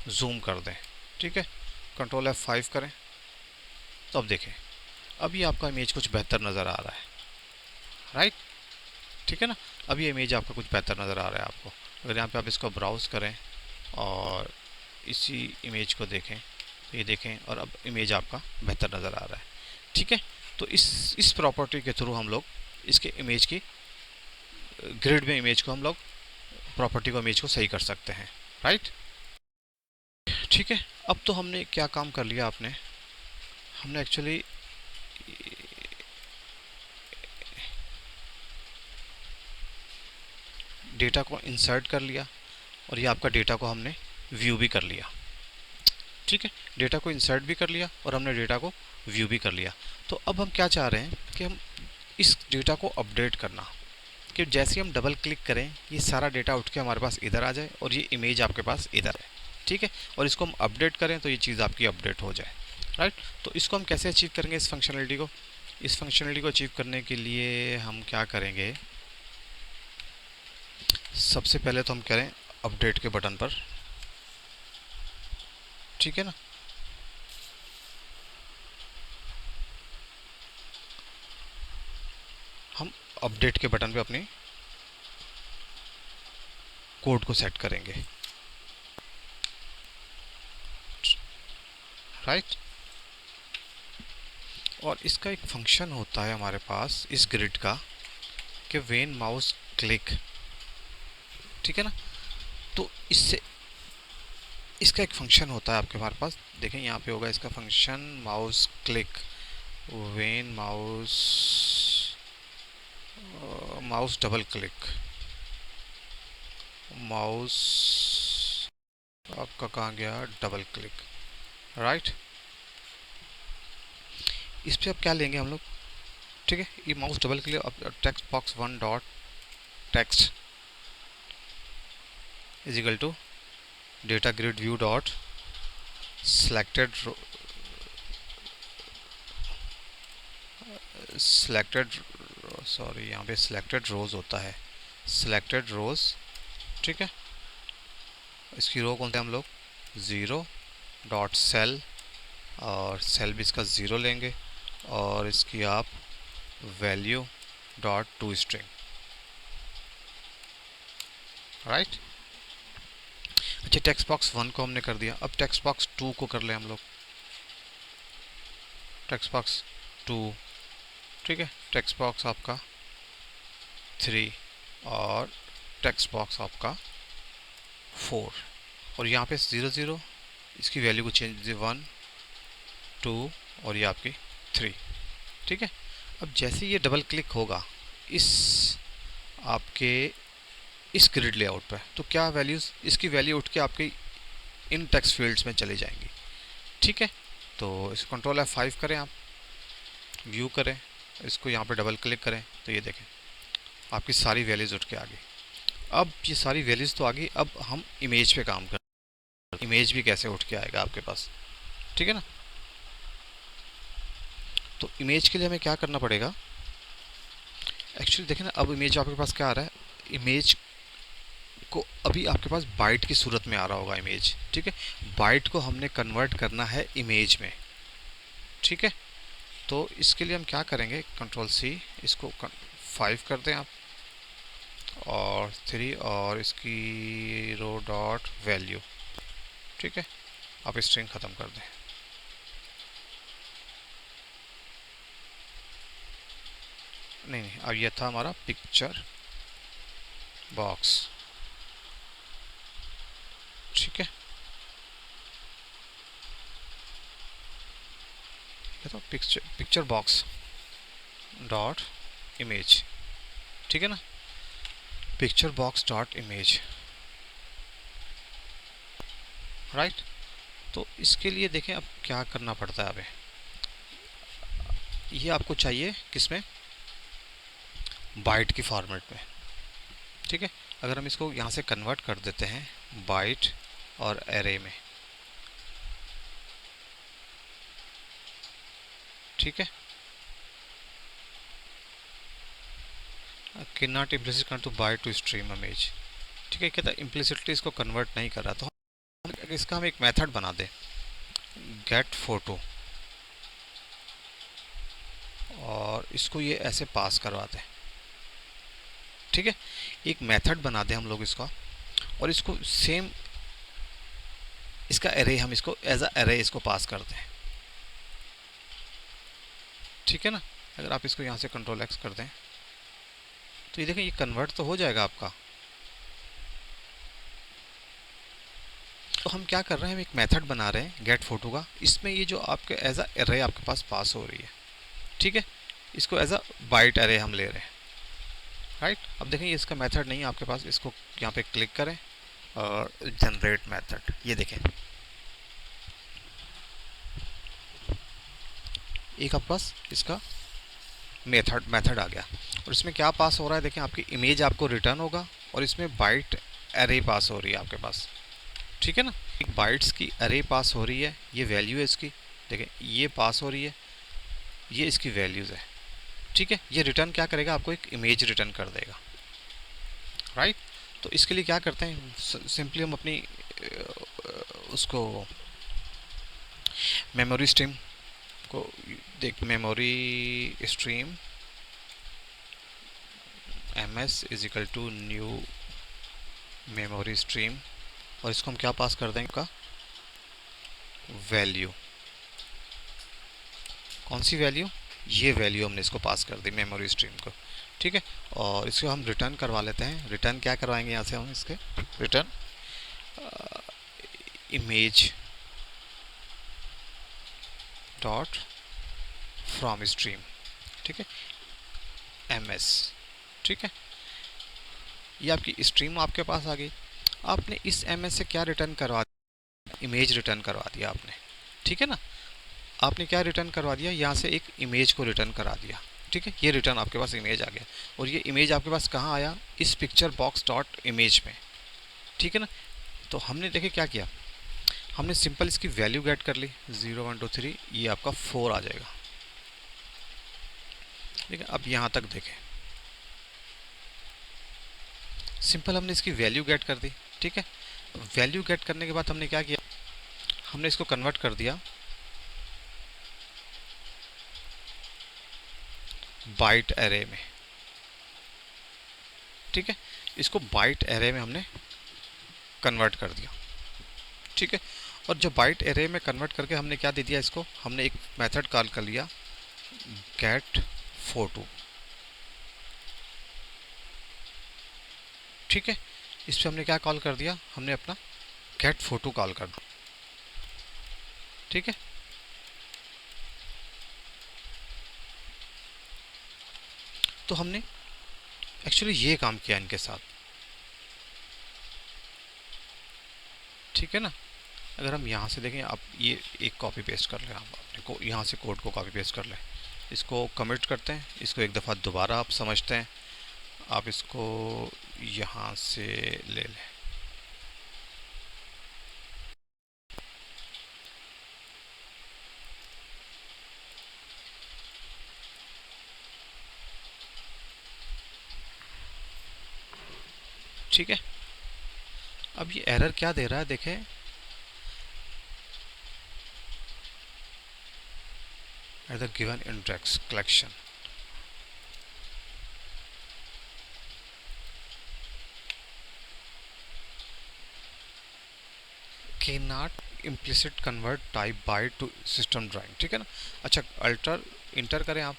जूम कर दें, ठीक है। कंट्रोल F5 करें तो अब देखें, अभी आपका इमेज कुछ बेहतर नज़र आ रहा है, राइट, ठीक है ना। अब ये इमेज आपका कुछ बेहतर नज़र आ रहा है आपको। अगर यहाँ पे आप इसको ब्राउज़ करें और इसी इमेज को देखें तो ये देखें, और अब इमेज आपका बेहतर नज़र आ रहा है, ठीक है। तो इस प्रॉपर्टी के थ्रू हम लोग इसके इमेज की ग्रिड में इमेज को हम लोग प्रॉपर्टी को इमेज को सही कर सकते हैं, राइट, ठीक है। अब तो हमने क्या काम कर लिया, हमने एक्चुअली डेटा को इंसर्ट कर लिया और ये आपका डेटा को हमने व्यू भी कर लिया, ठीक है। डेटा को इंसर्ट भी कर लिया और हमने डेटा को व्यू भी कर लिया। तो अब हम क्या चाह रहे हैं कि हम इस डेटा को अपडेट करना, कि जैसे ही हम डबल क्लिक करें ये सारा डेटा उठ के हमारे पास इधर आ जाए और ये इमेज आपके पास इधर है, ठीक है। और इसको हम अपडेट करें तो ये चीज़ आपकी अपडेट हो जाए, राइट। तो इसको हम कैसे अचीव करेंगे, इस फंक्शनलिटी को, इस फंक्शनलिटी को अचीव करने के लिए हम क्या करेंगे, सबसे पहले तो हम करें अपडेट के बटन पर, ठीक है ना। हम अपडेट के बटन पे अपने कोड को सेट करेंगे, राइट। और इसका एक फंक्शन होता है हमारे पास इस ग्रिड का कि व्हेन माउस क्लिक, ठीक है ना। तो इससे इसका एक फंक्शन होता है आपके हमारे पास, देखें यहाँ पे होगा इसका function mouse click when mouse double click, mouse आपका कहाँ गया, डबल क्लिक, राइट। इस पे अब क्या लेंगे हम लोग, ठीक है। ये माउस डबल क्लिक, अब text box one dot text is equal to data grid view dot selected selected sorry यहाँ पे सिलेक्टेड रोज होता है, सिलेक्टेड रोज, ठीक है। इसकी रो कौन से हम लोग 0 डॉट सेल, और सेल भी इसका 0 लेंगे, और इसकी आप value dot to string, right. अच्छा, टेक्स्ट बॉक्स वन को हमने कर दिया, अब टेक्स्ट बॉक्स टू को कर ले हम लोग, टेक्स्ट बॉक्स टू, ठीक है। टेक्स्ट बॉक्स आपका 3 और टेक्स्ट बॉक्स आपका 4, और यहाँ पे 0 0, इसकी वैल्यू को चेंज 1 2 और ये आपकी 3, ठीक है। अब जैसे ये डबल क्लिक होगा इस आपके इस ग्रिड लेआउट पर, तो क्या वैल्यूज़, इसकी वैल्यू उठ के आपके इन टेक्स्ट फील्ड्स में चली जाएंगी, ठीक है। तो इस कंट्रोल F5 करें, आप व्यू करें, इसको यहाँ पे डबल क्लिक करें, तो ये देखें आपकी सारी वैल्यूज़ उठ के आ गई। अब ये सारी वैल्यूज़ तो आ गई, अब हम इमेज पे काम करें, इमेज भी कैसे उठ के आएगा आपके पास, ठीक है ना। तो इमेज के लिए हमें क्या करना पड़ेगा, एक्चुअली देखें ना, अब इमेज आपके पास क्या आ रहा है, इमेज को अभी आपके पास बाइट की सूरत में आ रहा होगा इमेज, ठीक है। बाइट को हमने कन्वर्ट करना है इमेज में, ठीक है। तो इसके लिए हम क्या करेंगे, कंट्रोल C, इसको 5 कर दें आप, और 3, और इसकी रो डॉट वैल्यू, ठीक है। आप स्ट्रिंग ख़त्म कर दें, नहीं, अब ये था हमारा पिक्चर बॉक्स, ठीक है। ये तो पिक्चर बॉक्स डॉट इमेज, ठीक है ना, picture box dot image, right. तो इसके लिए देखें अब क्या करना पड़ता है, हमें ये आपको चाहिए किसमें, बाइट की फॉर्मेट में, ठीक है। अगर हम इसको यहाँ से कन्वर्ट कर देते हैं बाइट और एरे में, ठीक है। Can not implicit convert to byte to stream image, ठीक है। कहता है इम्प्लिसिटली इसको कन्वर्ट नहीं कर रहा, तो इसका हम एक मेथड बना दें, गेट फोटो, और इसको ये ऐसे पास करवा दें, ठीक है। एक मेथड बना दें हम लोग इसका, और इसको सेम इसका एरे हम इसको एज अ एरे इसको पास कर दें, ठीक है ना। अगर आप इसको यहाँ से कंट्रोल X कर दें, तो ये देखें ये कन्वर्ट तो हो जाएगा आपका। तो हम क्या कर रहे हैं, हम एक मेथड बना रहे हैं गेट फोटो का, इसमें ये जो आपके एज अ एरे आपके पास पास हो रही है, ठीक है। इसको एज अ बाइट एरे हम ले रहे हैं, राइट। अब देखें ये इसका मेथड नहीं है आपके पास, इसको यहाँ पे क्लिक करें और जनरेट मेथड, ये देखें एक आपके पास इसका मेथड आ गया, और इसमें क्या पास हो रहा है, देखें आपकी इमेज आपको रिटर्न होगा, और इसमें बाइट एरे पास हो रही है आपके पास, ठीक है ना। एक बाइट्स की एरे पास हो रही है, ये वैल्यू है इसकी, देखें ये पास हो रही है, ये इसकी वैल्यूज़ है, ठीक है। ये रिटर्न क्या करेगा, आपको एक इमेज रिटर्न कर देगा, राइट। तो इसके लिए क्या करते हैं, सिंपली हम अपनी उसको मेमोरी स्ट्रीम को देख, memory stream ms is equal to new memory stream, और इसको हम क्या पास कर देंगे का वैल्यू। कौन सी वैल्यू? ये वैल्यू हमने इसको पास कर दी मेमोरी स्ट्रीम को, ठीक है। और इसको हम रिटर्न करवा लेते हैं। रिटर्न क्या करवाएंगे यहाँ से हम इसके? Return image dot from stream, ठीक है, ms, ठीक है। ये आपकी स्ट्रीम आपके पास आ गई। आपने इस ms से क्या रिटर्न करवा दिया? इमेज रिटर्न करवा दिया आपने, ठीक है ना। आपने क्या रिटर्न करवा दिया? यहाँ से एक इमेज को रिटर्न करा दिया, ठीक है। ये रिटर्न आपके पास इमेज आ गया, और ये इमेज आपके पास कहाँ आया? इस पिक्चर बॉक्स डॉट इमेज में, ठीक है ना। तो हमने देखे क्या किया, हमने सिंपल इसकी वैल्यू गेट कर ली 0 1 2 3, ये आपका 4 आ जाएगा, ठीक है। अब यहाँ तक देखें, सिंपल हमने इसकी वैल्यू गेट कर दी, ठीक है। वैल्यू गेट करने के बाद हमने क्या किया, हमने इसको कन्वर्ट कर दिया बाइट एरे में, ठीक है। इसको बाइट एरे में हमने कन्वर्ट कर दिया, ठीक है। और जब बाइट एरे में कन्वर्ट करके हमने क्या दे दिया इसको, हमने एक मेथड कॉल कर लिया गेट फोटो, ठीक है। इस पर हमने क्या कॉल कर दिया, हमने अपना गेट फोटो कॉल कर दिया, ठीक है। तो हमने एक्चुअली ये काम किया इनके साथ, ठीक है ना। अगर हम यहाँ से देखें, आप ये एक कॉपी पेस्ट कर लें, आप अपने को यहाँ से कोड को कॉपी पेस्ट कर लें, इसको कमिट करते हैं, इसको एक दफ़ा दोबारा आप समझते हैं, आप इसको यहाँ से ले लें, ठीक है। अब ये एरर क्या दे रहा है देखें, at the given index collection, can not implicit convert type byte to system drawing, ठीक है ना। अच्छा, अल्टर इंटर करें आप,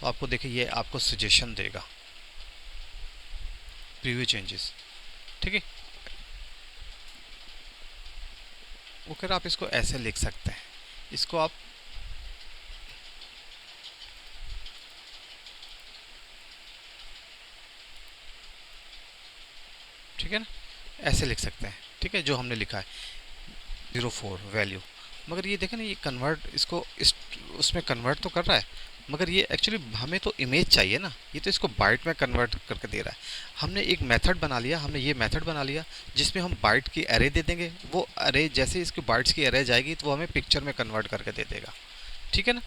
तो आपको देखिए ये आपको सजेशन देगा प्रीव्यू चेंजेस, ठीक है। वो फिर आप इसको ऐसे लिख सकते हैं, इसको आप ठीक है ना, ऐसे लिख सकते हैं, ठीक है, जो हमने लिखा है 04 वैल्यू। मगर ये देखें ना, ये कन्वर्ट इसको उसमें कन्वर्ट तो कर रहा है, मगर ये एक्चुअली हमें तो इमेज चाहिए ना, ये तो इसको बाइट में कन्वर्ट करके दे रहा है। हमने एक मेथड बना लिया, हमने ये मेथड बना लिया जिसमें हम बाइट की एरे दे देंगे, वो एरे जैसे इसकी बाइट्स की एरे जाएगी तो वो हमें पिक्चर में कन्वर्ट करके दे देगा, ठीक है ना,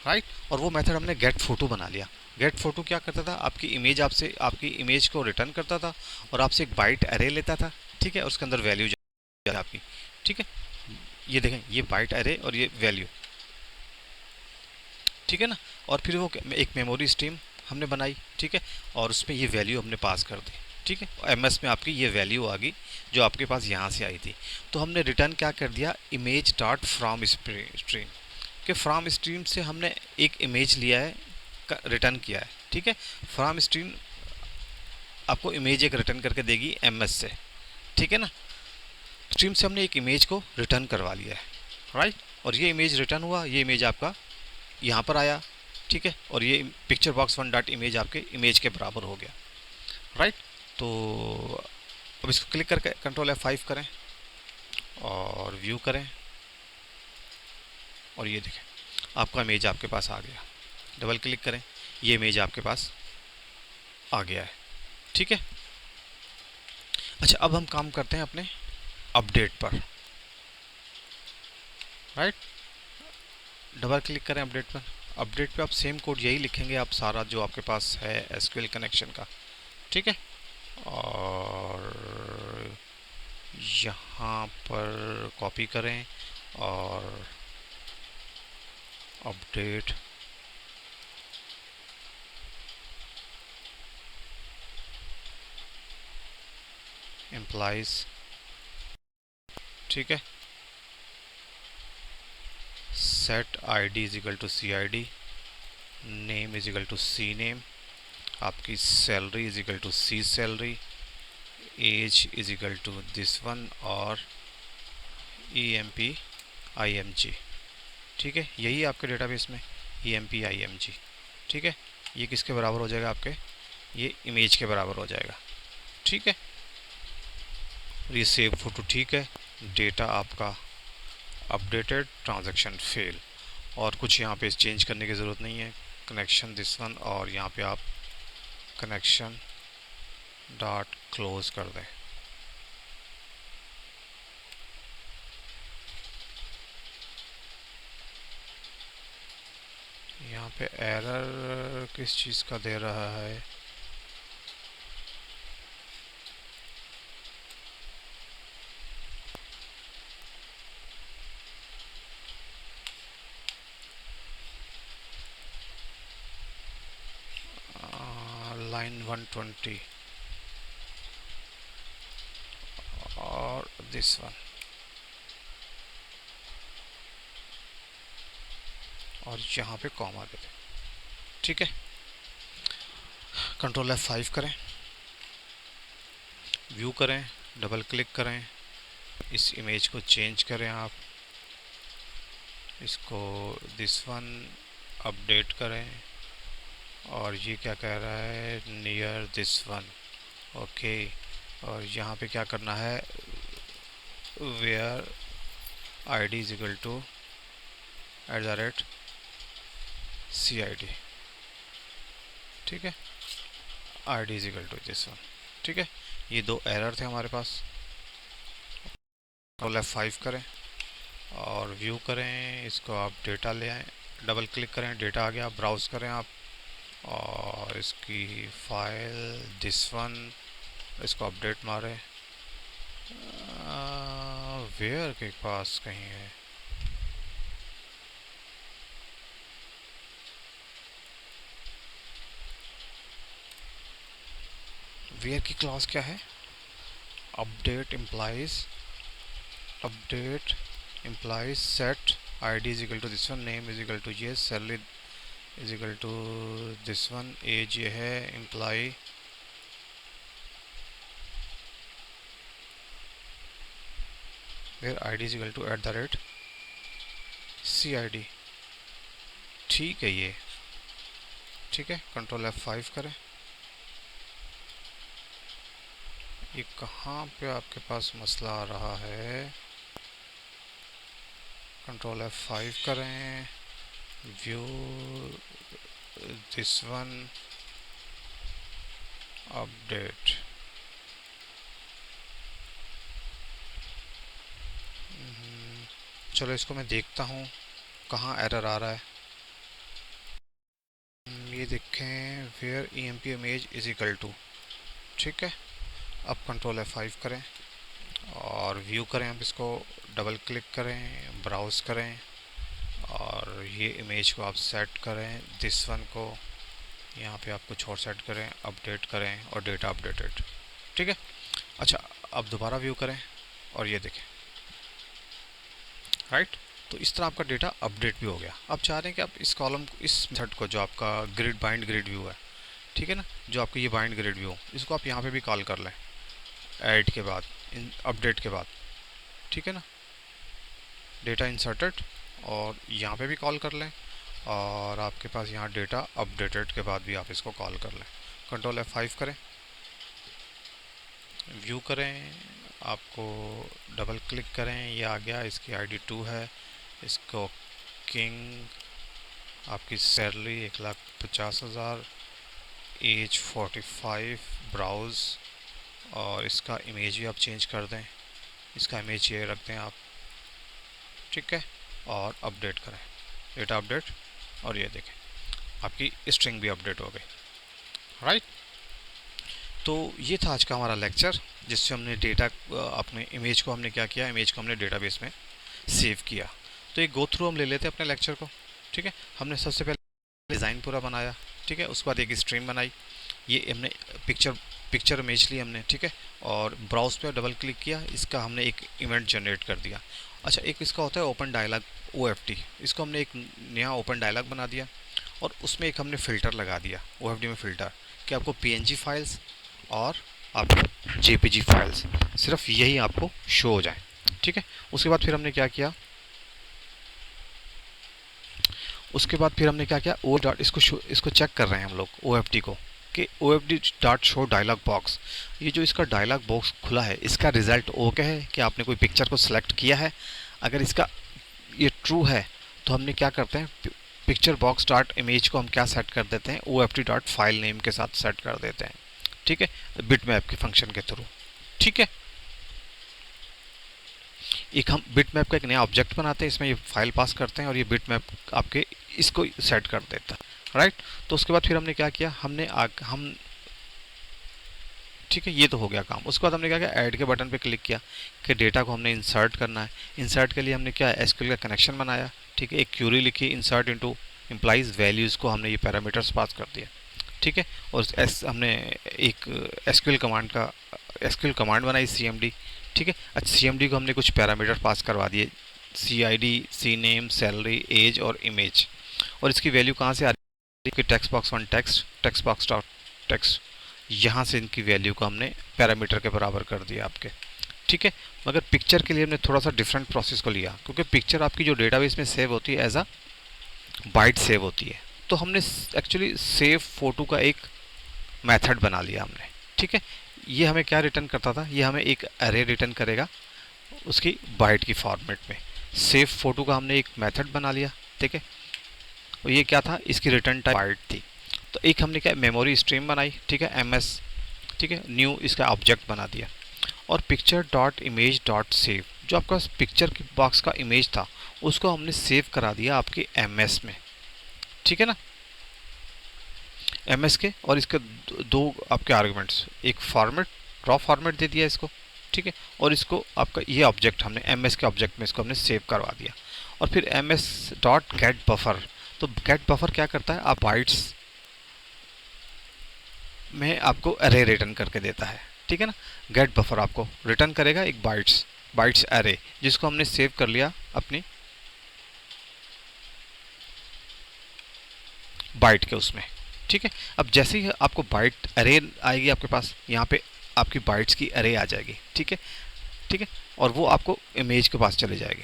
राइट। और वो मेथड हमने गेट फोटो बना लिया। गेट फोटो क्या करता था, आपकी इमेज आपसे आपकी इमेज को रिटर्न करता था और आपसे एक बाइट एरे लेता था, ठीक है, और उसके अंदर वैल्यू आपकी, ठीक है। ये देखें, ये बाइट एरे और ये वैल्यू, ठीक है ना। और फिर वो एक मेमोरी स्ट्रीम हमने बनाई, ठीक है, और उसमें ये वैल्यू हमने पास कर दी, ठीक है। एमएस में आपकी ये वैल्यू आ गई जो आपके पास यहाँ से आई थी। तो हमने रिटर्न क्या कर दिया, इमेज डॉट फ्रॉम स्ट्रीम, कि फ्रॉम स्ट्रीम से हमने एक इमेज लिया है, रिटर्न किया है, ठीक है। फ्रॉम स्ट्रीम आपको इमेज एक रिटर्न करके देगी एमएस से, ठीक है ना। स्ट्रीम से हमने एक इमेज को रिटर्न करवा लिया है, राइट। और ये इमेज रिटर्न हुआ, ये इमेज आपका यहाँ पर आया, ठीक है, और ये पिक्चर बॉक्स 1 डॉट इमेज आपके इमेज के बराबर हो गया, राइट। तो अब इसको क्लिक करके कंट्रोल F5 करें और व्यू करें, और ये देखें आपका इमेज आपके पास आ गया। डबल क्लिक करें, ये इमेज आपके पास आ गया है, ठीक है। अच्छा, अब हम काम करते हैं अपने अपडेट पर, राइट। डबल क्लिक करें अपडेट पर। अपडेट पे आप सेम कोड यही लिखेंगे आप, सारा जो आपके पास है एसक्यूएल कनेक्शन का, ठीक है। और यहाँ पर कॉपी करें और अपडेट एम्प्लॉइज, ठीक है। Set ID is equal to C I D, name is equal to C name, आपकी salary is equal to C salary, age is equal to this one, और E M P I M G, ठीक है। यही आपके database में E M P I M G, ठीक है। ये किसके बराबर हो जाएगा आपके, ये इमेज के बराबर हो जाएगा, ठीक है। ये सेव फोटो, ठीक है। डेटा आपका अपडेटेड, ट्रांजैक्शन फेल, और कुछ यहाँ पे चेंज करने की ज़रूरत नहीं है। कनेक्शन दिस वन, और यहाँ पे आप कनेक्शन डॉट क्लोज कर दें। यहाँ पे एरर किस चीज़ का दे रहा है, लाइन 120 और दिस वन, और यहाँ पे कॉमा दे दें, ठीक है। कंट्रोल F5 करें, व्यू करें, डबल क्लिक करें, इस इमेज को चेंज करें आप, इसको दिस वन अपडेट करें, और ये क्या कह रहा है, नियर दिस वन, ओके। और यहाँ पे क्या करना है, where I D is equal to @CID, ठीक है। I D is equal to this one, ठीक है। ये दो एरर थे हमारे पास। कंट्रोल F5 करें और व्यू करें, इसको आप डेटा ले आएँ, डबल क्लिक करें, डेटा आ गया, ब्राउज़ करें आप, और इसकी फाइल दिस वन, इसको अपडेट मारें, वेयर के पास कहीं है, वेयर की क्लास क्या है, update employees set id is equal to this one, name is equal to ये, salary is equal to this one, age ये है, employ where id is equal to @CID, ठीक है ये, ठीक है। कंट्रोल F5 करें, ये कहाँ पे आपके पास मसला आ रहा है, कंट्रोल F5 करें, व्यू दिस वन, अपडेट, चलो इसको मैं देखता हूँ कहाँ एरर आ रहा है। ये देखें, where EMP image is equal to, ठीक है। अब कंट्रोल F5 करें और व्यू करें, अब इसको डबल क्लिक करें, ब्राउज़ करें, और ये इमेज को आप सेट करें, दिस वन को यहाँ पे आप कुछ और सेट करें, अपडेट करें, और डेटा अपडेटेड, ठीक है। अच्छा, अब दोबारा व्यू करें और ये देखें, राइट। तो इस तरह आपका डेटा अपडेट भी हो गया। अब चाह रहे हैं कि आप इस कॉलम को, इस मेथड को, जो आपका ग्रिड बाइंड ग्रिड व्यू है, ठीक है ना, जो आपका ये बाइंड ग्रिड व्यू, इसको आप यहाँ पे भी कॉल कर लें, ऐड के बाद, अपडेट के बाद, ठीक है ना, डेटा इंसर्टेड, और यहाँ पे भी कॉल कर लें, और आपके पास यहाँ डेटा अपडेटेड के बाद भी आप इसको कॉल कर लें। कंट्रोल F5 करें, व्यू करें, आपको डबल क्लिक करें, ये आ गया, इसकी ID 2 है, इसको किंग, आपकी सैलरी 1,50,000, एज 45, ब्राउज़, और इसका इमेज भी आप चेंज कर दें, इसका इमेज ये रख दें आप, ठीक है, और अपडेट करें, डेटा अपडेट, और ये देखें आपकी स्ट्रिंग भी अपडेट हो गई, राइट। तो ये था आज का हमारा लेक्चर, जिससे हमने डेटा, अपने इमेज को हमने क्या किया, इमेज को हमने डेटाबेस में सेव किया। तो एक गो थ्रू हम ले लेते हैं अपने लेक्चर को, ठीक है। हमने सबसे पहले डिज़ाइन पूरा बनाया, ठीक है, उसके बाद एक स्ट्रीम बनाई, ये हमने पिक्चर पिक्चर इमेज ली हमने, ठीक है, और ब्राउज पे डबल क्लिक किया, इसका हमने एक इवेंट जनरेट कर दिया। अच्छा, एक इसका होता है ओपन डायलॉग OFD, इसको हमने एक नया ओपन डायलॉग बना दिया और उसमें एक हमने फ़िल्टर लगा दिया OFD में फ़िल्टर कि आपको PNG फाइल्स और आपको JPG फाइल्स सिर्फ यही आपको शो हो जाए, ठीक है। उसके बाद फिर हमने क्या किया, ओ डॉट इसको चेक कर रहे हैं हम लोग OFD को कि OFD dot show dialog box, ये जो इसका डायलॉग बॉक्स खुला है इसका रिजल्ट ओके है कि आपने कोई पिक्चर को सिलेक्ट किया है। अगर इसका ये ट्रू है तो हमने क्या करते हैं, पिक्चर बॉक्स डॉट इमेज को हम क्या सेट कर देते हैं, OFD डॉट फाइल नेम के साथ सेट कर देते हैं, ठीक है, बिटमैप के फंक्शन के थ्रू, ठीक है। एक हम बिटमैप का एक नया ऑब्जेक्ट बनाते हैं, इसमें ये फाइल पास करते हैं और ये बिटमैप आपके इसको सेट कर देता है, राइट। तो उसके बाद फिर हमने क्या किया, हम ठीक है, ये तो हो गया काम। उसके बाद हमने क्या किया, ऐड के बटन पे क्लिक किया कि डेटा को हमने इंसर्ट करना है। इंसर्ट के लिए हमने क्या SQL का कनेक्शन बनाया, ठीक है, एक क्यूरी लिखी, इंसर्ट इनटू एम्प्लॉइज वैल्यूज़ को हमने ये पैरामीटर्स पास कर दिया, ठीक है। और हमने एक SQL कमांड बनाई CMD, ठीक है। अच्छा, CMD को हमने कुछ पैरामीटर पास करवा दिए, CID, CNAME, सैलरी, एज और इमेज। और इसकी वैल्यू कहाँ से आ रही है कि text box 1 text box dot text, यहाँ से इनकी वैल्यू को हमने पैरामीटर के बराबर कर दिया आपके, ठीक है। मगर पिक्चर के लिए हमने थोड़ा सा डिफरेंट प्रोसेस को लिया, क्योंकि पिक्चर आपकी जो डेटाबेस में सेव होती है एज अ बाइट सेव होती है, तो हमने एक्चुअली सेव फोटो का एक मेथड बना लिया हमने, ठीक है। ये हमें क्या रिटर्न करता था, ये हमें एक अरे रिटर्न करेगा उसकी बाइट की फॉर्मेट में। सेव फोटो का हमने एक मेथड बना लिया, ठीक है। और ये क्या था, इसकी रिटर्न टाइप बाइट थी। तो एक हमने क्या मेमोरी स्ट्रीम बनाई, ठीक है, MS, ठीक है, न्यू इसका ऑब्जेक्ट बना दिया। और picture dot image dot save, जो आपका पिक्चर की बॉक्स का इमेज था उसको हमने सेव करा दिया आपके MS में, ठीक है ना, MS के। और इसके दो आपके आर्गुमेंट्स, एक फॉर्मेट रॉ फॉर्मेट दे दिया इसको, ठीक है, और इसको आपका ये ऑब्जेक्ट हमने MS के ऑब्जेक्ट में इसको हमने सेव करवा दिया। और फिर MS डॉट गेट बफर, तो गेट बफर क्या करता है, आप बाइट्स में आपको अरे रिटर्न करके देता है, ठीक है ना। गेट बफर आपको रिटर्न करेगा एक बाइट्स अरे, जिसको हमने सेव कर लिया अपनी बाइट के उसमें, ठीक है। अब जैसे ही आपको बाइट अरे आएगी आपके पास, यहाँ पे आपकी बाइट्स की अरे आ जाएगी, ठीक है, ठीक है। और वो आपको इमेज के पास चले जाएगी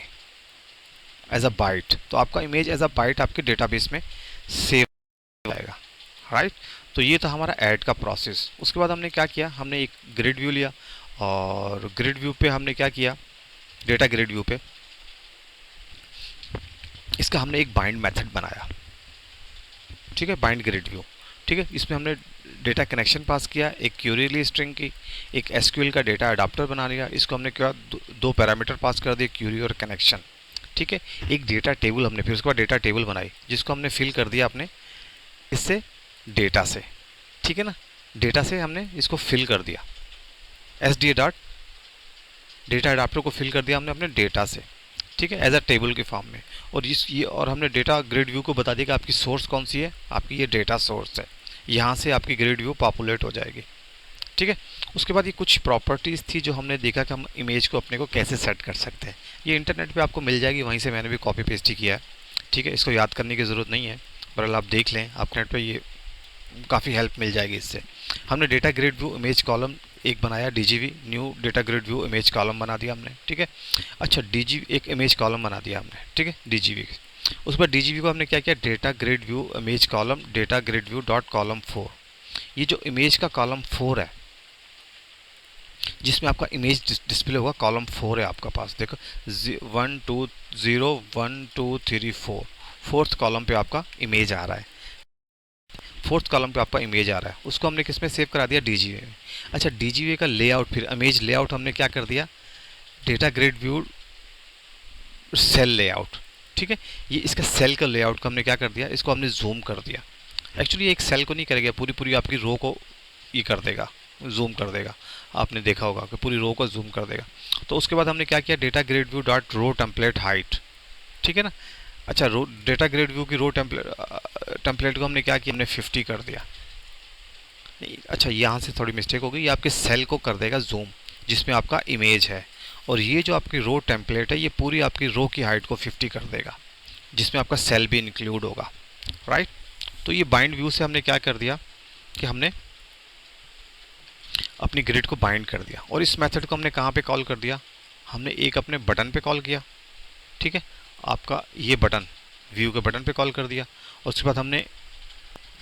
एज अ बाइट, तो आपका इमेज एज अ बाइट आपके डेटाबेस में सेव हो जाएगा, राइट। तो ये था हमारा ऐड का प्रोसेस। उसके बाद हमने क्या किया, हमने एक ग्रिड व्यू लिया और ग्रिड व्यू पे हमने क्या किया, डेटा ग्रिड व्यू पे इसका हमने एक बाइंड मेथड बनाया, ठीक है, बाइंड ग्रिड व्यू, ठीक है। इसमें हमने डेटा कनेक्शन पास किया, एक क्यूरी ली स्ट्रिंग की, एक SQL का डेटा अडाप्टर बना लिया, इसको हमने क्या दो पैरामीटर पास कर दिए, क्यूरी और कनेक्शन, ठीक है। एक डेटा टेबल हमने फिर उसके बाद डेटा टेबल बनाई, जिसको हमने फिल कर दिया अपने इससे डेटा से, ठीक है ना, डेटा से हमने इसको फिल कर दिया, SDA डॉट डेटा अडाप्टर को फिल कर दिया हमने अपने डेटा से, ठीक है, एज अ टेबल के फॉर्म में। और और हमने डेटा ग्रिड व्यू को बता दिया कि आपकी सोर्स कौन सी है, आपकी ये डेटा सोर्स है, यहाँ से आपकी ग्रिड व्यू पॉपुलेट हो जाएगी, ठीक है। उसके बाद ये कुछ प्रॉपर्टीज़ थी जो हमने देखा कि हम इमेज को अपने को कैसे सेट कर सकते हैं। ये इंटरनेट पे आपको मिल जाएगी, वहीं से मैंने भी कॉपी पेस्ट ही किया है, ठीक है, इसको याद करने की ज़रूरत नहीं है, बहरहाल आप देख लें, आप नेट पर ये काफ़ी हेल्प मिल जाएगी इससे। हमने data grid view image column एक बनाया, DGV new data grid view image column बना दिया हमने, ठीक है। अच्छा, DGV एक इमेज कॉलम बना दिया हमने, ठीक है, DGV। उसके बाद DGV को हमने क्या किया, data grid view image column data grid view dot column 4, ये जो इमेज का कॉलम 4 है जिसमें आपका इमेज डिस्प्ले होगा, कॉलम 4 है आपका पास, देखो 1 2 0 1 2 3 4, फोर्थ कॉलम पे आपका इमेज आ रहा है, फोर्थ कॉलम पे आपका इमेज आ रहा है, उसको हमने किस में सेव करा दिया, DGV में। अच्छा, DGV का लेआउट, फिर इमेज लेआउट हमने क्या कर दिया, data grid view cell layout, ठीक है। ये इसका सेल का लेआउट को हमने क्या कर दिया, इसको हमने जूम कर दिया। एक्चुअली एक सेल को नहीं करेगा, पूरी पूरी आपकी रो को ये कर देगा, जूम कर देगा, आपने देखा होगा कि पूरी रो को जूम कर देगा। तो उसके बाद हमने क्या किया, data grid view dot row template height, ठीक है ना। अच्छा, रो डेटा ग्रिड व्यू की रो टेम्पलेट को हमने क्या किया, हमने 50 कर दिया, नहीं, अच्छा यहाँ से थोड़ी मिस्टेक हो गई, ये आपके सेल को कर देगा जूम जिसमें आपका इमेज है, और ये जो आपकी रो टेम्पलेट है ये पूरी आपकी रो की हाइट को 50 कर देगा जिसमें आपका सेल भी इंक्लूड होगा, राइट। तो ये बाइंड व्यू से हमने क्या कर दिया कि हमने अपनी ग्रिड को बाइंड कर दिया, और इस मेथड को हमने कहाँ पे कॉल कर दिया, हमने एक अपने बटन पे कॉल किया, ठीक है, आपका ये बटन व्यू के बटन पे कॉल कर दिया, और उसके बाद हमने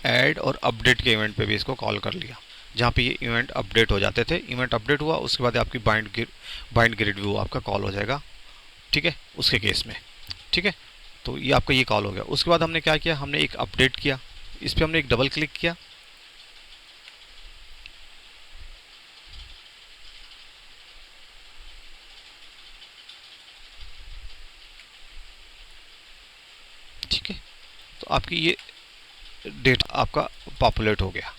ऐड और अपडेट के इवेंट पे भी इसको कॉल कर लिया, जहाँ पे ये इवेंट अपडेट हो जाते थे। इवेंट अपडेट हुआ उसके बाद आपकी बाइंड ग्रिड व्यू आपका कॉल हो जाएगा, ठीक है, उसके केस में, ठीक है। तो ये आपका ये कॉल हो गया। उसके बाद हमने क्या किया, हमने एक अपडेट किया, इस पर हमने एक डबल क्लिक किया, ठीक है, तो आपकी ये डेटा आपका पॉपुलेट हो गया,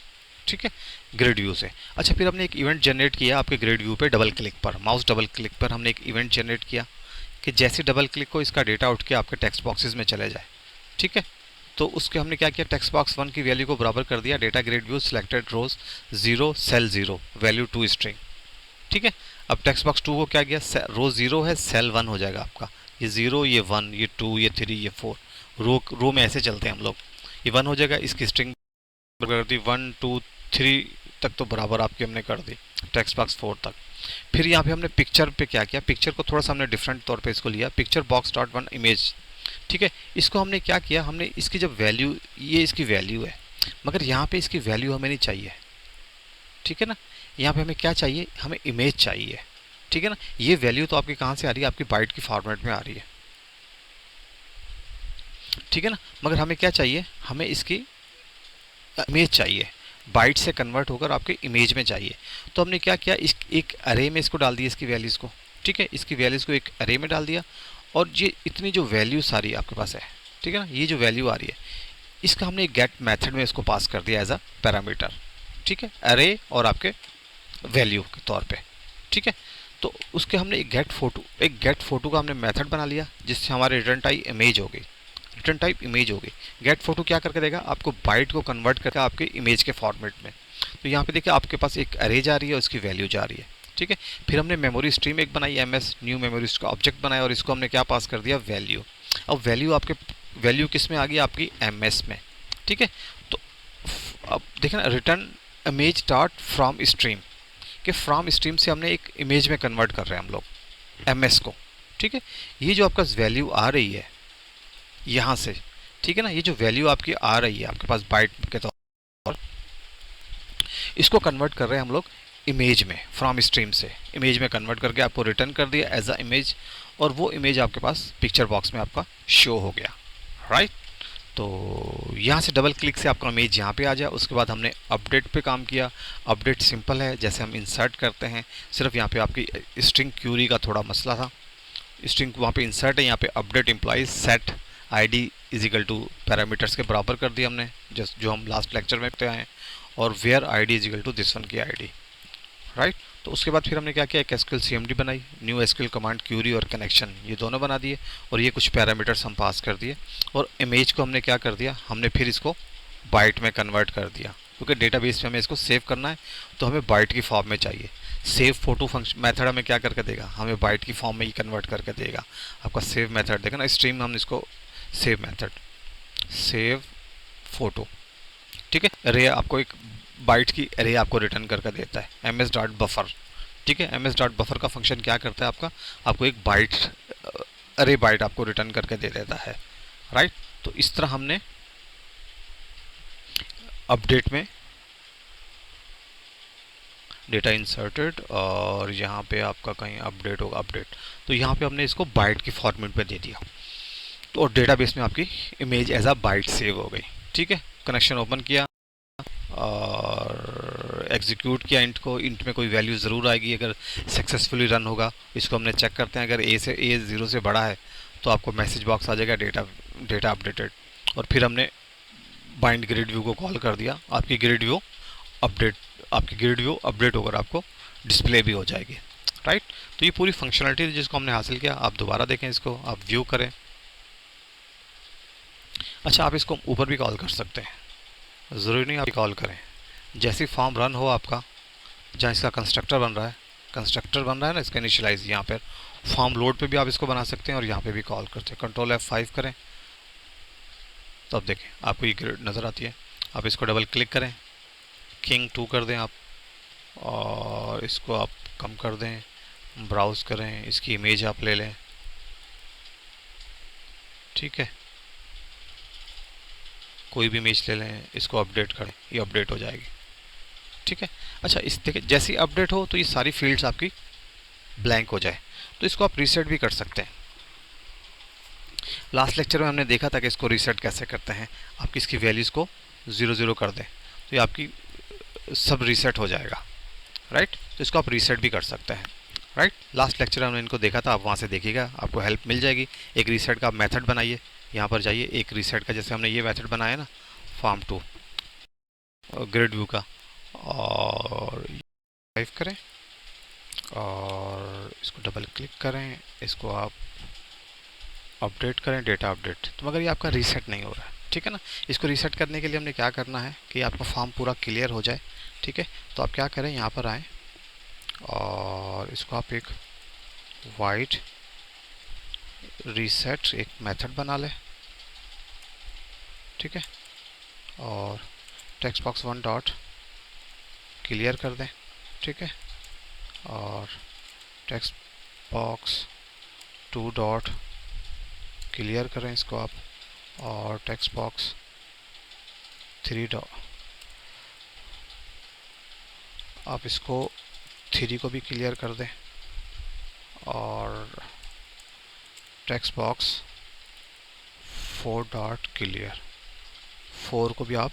ठीक है, ग्रिड व्यू से। अच्छा, फिर हमने एक इवेंट जनरेट किया आपके ग्रिड व्यू पे, डबल क्लिक पर, माउस डबल क्लिक पर हमने एक इवेंट जनरेट किया कि जैसे डबल क्लिक को इसका डेटा उठ के आपके टेक्स्ट बॉक्सेस में चले जाए, ठीक है। तो उसके हमने क्या किया, टेक्स्ट बॉक्स 1 की वैल्यू को बराबर कर दिया डेटा ग्रिड व्यू सिलेक्टेड रोज 0 सेल 0 वैल्यू 2 स्ट्रिंग, ठीक है। अब टेक्स्ट बॉक्स 2 को क्या किया, रो 0 है, सेल 1 हो जाएगा आपका, ये 0 ये 1 ये 2 ये 3 ये 4, रो में ऐसे चलते हैं हम लोग, ये 1 हो जाएगा, इसकी स्ट्रिंग कर दी 1 2 3 तक, तो बराबर आपकी हमने कर दी टेक्स्ट बॉक्स 4 तक। फिर यहाँ पे हमने पिक्चर पे क्या किया, पिक्चर को थोड़ा सा हमने डिफरेंट तौर पे इसको लिया, picture box dot one image, ठीक है। इसको हमने क्या किया, हमने इसकी जब वैल्यू, ये इसकी वैल्यू है, मगर यहाँ पे इसकी वैल्यू हमें नहीं चाहिए, ठीक है ना। यहाँ पे हमें क्या चाहिए, हमें इमेज चाहिए, ठीक है ना। ये वैल्यू तो आपकी कहाँ से आ रही है, आपकी बाइट की फॉर्मेट में आ रही है, ठीक है ना। मगर हमें क्या चाहिए, हमें इसकी इमेज चाहिए, बाइट से कन्वर्ट होकर आपके इमेज में चाहिए। तो हमने क्या किया, इस एक अरे में इसको डाल दिया, इसकी वैल्यूज़ को, ठीक है, इसकी वैल्यूज़ को एक अरे में डाल दिया, और ये इतनी जो वैल्यू सारी आपके पास है, ठीक है ना, ये जो वैल्यू आ रही है इसका हमने एक गेट मेथड में इसको पास कर दिया एज अ पैरामीटर, ठीक है, अरे और आपके वैल्यू के तौर पे, ठीक है। तो उसके हमने एक गेट फोटो का हमने मेथड बना लिया जिससे हमारे रिटर्न टाइप इमेज हो गई, रिटर्न टाइप इमेज हो गई। गेट फोटो क्या करके देगा, आपको बाइट को कन्वर्ट करके आपके इमेज के फॉर्मेट में। तो यहाँ पे देखिए आपके पास एक अरे जा रही है, उसकी वैल्यू जा रही है, ठीक है। फिर हमने मेमोरी स्ट्रीम एक बनाई, एमएस न्यू मेमोरी का ऑब्जेक्ट बनाया, और इसको हमने क्या पास कर दिया, वैल्यू। अब वैल्यू किस में आ गई, आपकी एमएस में, ठीक है। तो अब देखें ना, return image dot from stream, कि फ्रॉम स्ट्रीम से हमने एक इमेज में कन्वर्ट कर रहे हैं हम लोग एमएस को, ठीक है। ये जो आपका वैल्यू आ रही है यहाँ से, ठीक है ना, ये जो वैल्यू आपकी आ रही है आपके पास बाइट के तौर पर, इसको कन्वर्ट कर रहे हैं हम लोग इमेज में, फ्रॉम स्ट्रीम से इमेज में कन्वर्ट करके आपको रिटर्न कर दिया एज अ इमेज, और वो इमेज आपके पास पिक्चर बॉक्स में आपका शो हो गया, राइट। तो यहाँ से डबल क्लिक से आपका इमेज यहाँ पे आ जाए। उसके बाद हमने अपडेट पे काम किया। अपडेट सिंपल है, जैसे हम इंसर्ट करते हैं, सिर्फ यहाँ पे आपकी स्ट्रिंग क्यूरी का थोड़ा मसला था, स्ट्रिंग वहाँ पे इंसर्ट है, यहाँ पे update employees set ID is equal to parameters के बराबर कर दिया हमने, जस्ट जो हम लास्ट लेक्चर में पे आए, और where ID is equal to this one की आईडी, राइट। तो उसके बाद फिर हमने क्या किया, एक एसक्यूएल सीएमडी बनाई, न्यू एसक्यूएल कमांड क्यूरी और कनेक्शन ये दोनों बना दिए, और ये कुछ पैरामीटर्स हम पास कर दिए, और इमेज को हमने क्या कर दिया, हमने फिर इसको बाइट में कन्वर्ट कर दिया, क्योंकि डेटाबेस में हमें इसको सेव करना है तो हमें बाइट की फॉर्म में चाहिए। सेव फोटो फंक्शन मेथड हमें क्या करके देगा, हमें बाइट की फॉर्म में ही कन्वर्ट करके देगा। आपका सेव मेथड देखा ना, स्ट्रीम में हमने इसको सेव मेथड, सेव फोटो, ठीक है। अरे आपको एक बाइट की अरे आपको रिटर्न करके देता है, एम एस डॉट बफर, ठीक है। एम एस डॉट बफर का फंक्शन क्या करता है, आपको एक बाइट अरे बाइट आपको रिटर्न करके दे देता है, राइट। तो इस तरह हमने अपडेट में डेटा इंसर्टेड, और यहाँ पे आपका कहीं अपडेट होगा, अपडेट, तो यहाँ पे हमने इसको बाइट की फॉर्मेट में दे दिया, तो और डेटाबेस में आपकी image as a byte save हो गई, ठीक है। कनेक्शन ओपन किया और एग्जीक्यूट किया इंट को, इंट में कोई वैल्यू ज़रूर आएगी अगर सक्सेसफुली रन होगा। इसको हमने चेक करते हैं, अगर ए 0 से बड़ा है तो आपको मैसेज बॉक्स आ जाएगा डेटा अपडेटेड, और फिर हमने बाइंड ग्रिड व्यू को कॉल कर दिया, आपकी ग्रिड व्यू अपडेट होकर आपको डिस्प्ले भी हो जाएगी, राइट। तो ये पूरी फंक्शनलिटी जिसको हमने हासिल किया, आप दोबारा देखें इसको, आप व्यू करें। अच्छा, आप इसको ऊपर भी कॉल कर सकते हैं, ज़रूरी नहीं आप कॉल करें, जैसे ही फॉर्म रन हो आपका, जहाँ इसका कंस्ट्रक्टर बन रहा है ना इसका इनिशियलाइज, यहाँ पर फॉर्म लोड पे भी आप इसको बना सकते हैं और यहाँ पे भी कॉल करते हैं। कंट्रोल F5 करें तो अब देखें आपको ये ग्रिड नज़र आती है। आप इसको डबल क्लिक करें, किंग 2 कर दें आप, और इसको आप कम कर दें, ब्राउज़ करें, इसकी इमेज आप ले लें, ठीक है, कोई भी इमेज ले लें, इसको अपडेट करें, ये अपडेट हो जाएगी, ठीक है। अच्छा, इस देखिए जैसे ही अपडेट हो तो ये सारी फील्ड्स आपकी ब्लैंक हो जाए, तो इसको आप रीसेट भी कर सकते हैं। लास्ट लेक्चर में हमने देखा था कि इसको रीसेट कैसे करते हैं। आप इसकी वैल्यूज़ को 0 कर दें तो ये आपकी सब रीसेट हो जाएगा, राइट। तो इसको आप रीसेट भी कर सकते हैं, राइट। लास्ट लेक्चर हमने इनको देखा था, आप वहाँ से देखिएगा, आपको हेल्प मिल जाएगी। एक रीसेट का मेथड बनाइए, यहाँ पर जाइए, एक रीसेट का जैसे हमने ये मेथड बनाया ना फॉर्म 2 ग्रिड व्यू का, और टाइप करें और इसको डबल क्लिक करें, इसको आप अपडेट करें, डेटा अपडेट, तो मगर ये आपका रीसेट नहीं हो रहा है, ठीक है ना। इसको रीसेट करने के लिए हमने क्या करना है कि आपका फॉर्म पूरा क्लियर हो जाए, ठीक है। तो आप क्या करें, यहाँ पर आएँ और इसको आप एक वाइड रीसेट एक मेथड बना लें, ठीक है, और टेक्स्ट बॉक्स 1 डॉट क्लियर कर दें, ठीक है, और टेक्स्ट बॉक्स 2 डॉट क्लियर करें इसको आप, और टेक्स्ट बॉक्स 3 डॉट आप इसको 3 को भी क्लियर कर दें, और टेक्स्ट बॉक्स 4 डॉट क्लियर 4 को भी आप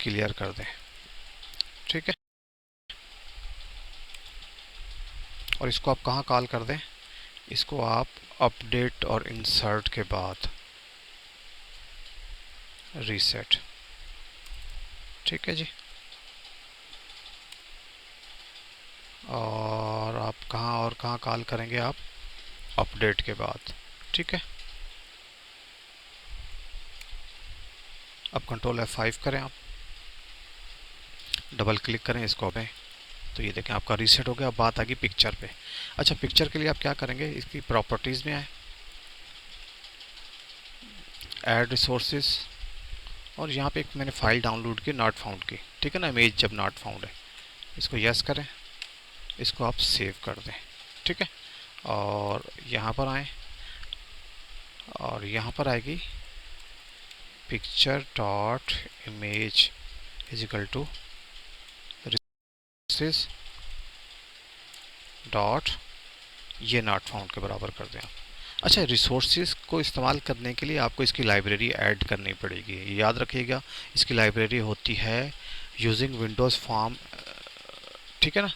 क्लियर कर दें, ठीक है। और इसको आप कहाँ कॉल कर दें, इसको आप अपडेट और इंसर्ट के बाद रीसेट, ठीक है जी। और आप कहाँ कॉल करेंगे, आप अपडेट के बाद, ठीक है। अब कंट्रोल F5 करें, आप डबल क्लिक करें इसको अब, तो ये देखें आपका रीसेट हो गया। अब बात आ गई पिक्चर पे। अच्छा, पिक्चर के लिए आप क्या करेंगे, इसकी प्रॉपर्टीज़ में आए, ऐड रिसोर्सेज, और यहाँ पे एक मैंने फ़ाइल डाउनलोड की नॉट फाउंड की, ठीक है ना, इमेज जब नॉट फाउंड है, इसको यस करें, इसको आप सेव कर दें, ठीक है। और यहाँ पर आएँ और यहाँ पर आएगी picture dot image is equal to resources dot ये नॉट फाउंड के बराबर कर दें आप। अच्छा, रिसोर्सेज को इस्तेमाल करने के लिए आपको इसकी लाइब्रेरी ऐड करनी पड़ेगी, ये याद रखिएगा। इसकी लाइब्रेरी होती है यूजिंग विंडोज़ फॉर्म, ठीक है ना,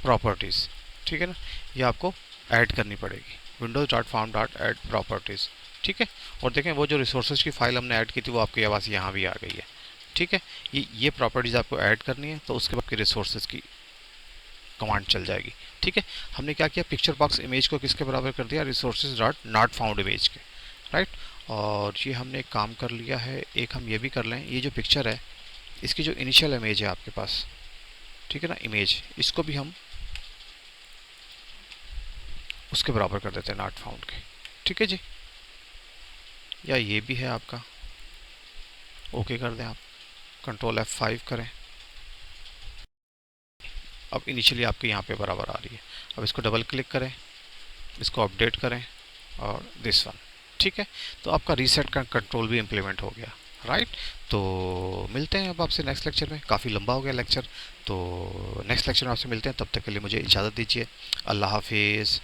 प्रॉपर्टीज़, ठीक है ना, ये आपको ऐड करनी पड़ेगी, Windows dot form dot add properties, ठीक है। और देखें वो जो रिसोर्सेज की फ़ाइल हमने ऐड की थी वो आपके पास यहाँ भी आ गई है, ठीक है। ये प्रॉपर्टीज़ आपको ऐड करनी है, तो उसके बाद आपके रिसोर्सेज की कमांड चल जाएगी, ठीक है। हमने क्या किया, पिक्चर बॉक्स इमेज को किसके बराबर कर दिया, resources dot not found image के, राइट। और ये हमने एक काम कर लिया है, एक हम ये भी कर लें, ये जो पिक्चर है इसकी जो इनिशियल इमेज है आपके पास, ठीक है ना, इमेज, इसको भी हम उसके बराबर कर देते हैं नॉट फाउंड के, ठीक है जी। या ये भी है आपका, ओके कर दें आप, कंट्रोल F5 करें, अब इनिशियली आपके यहाँ पे बराबर आ रही है। अब इसको डबल क्लिक करें, इसको अपडेट करें, और दिस वन, ठीक है। तो आपका रीसेट का कंट्रोल भी इम्प्लीमेंट हो गया, राइट। तो मिलते हैं अब आपसे नेक्स्ट लेक्चर में, काफ़ी लंबा हो गया लेक्चर, तो नेक्स्ट लेक्चर में आपसे मिलते हैं, तब तक के लिए मुझे इजाज़त दीजिए, अल्लाह हाफिज़।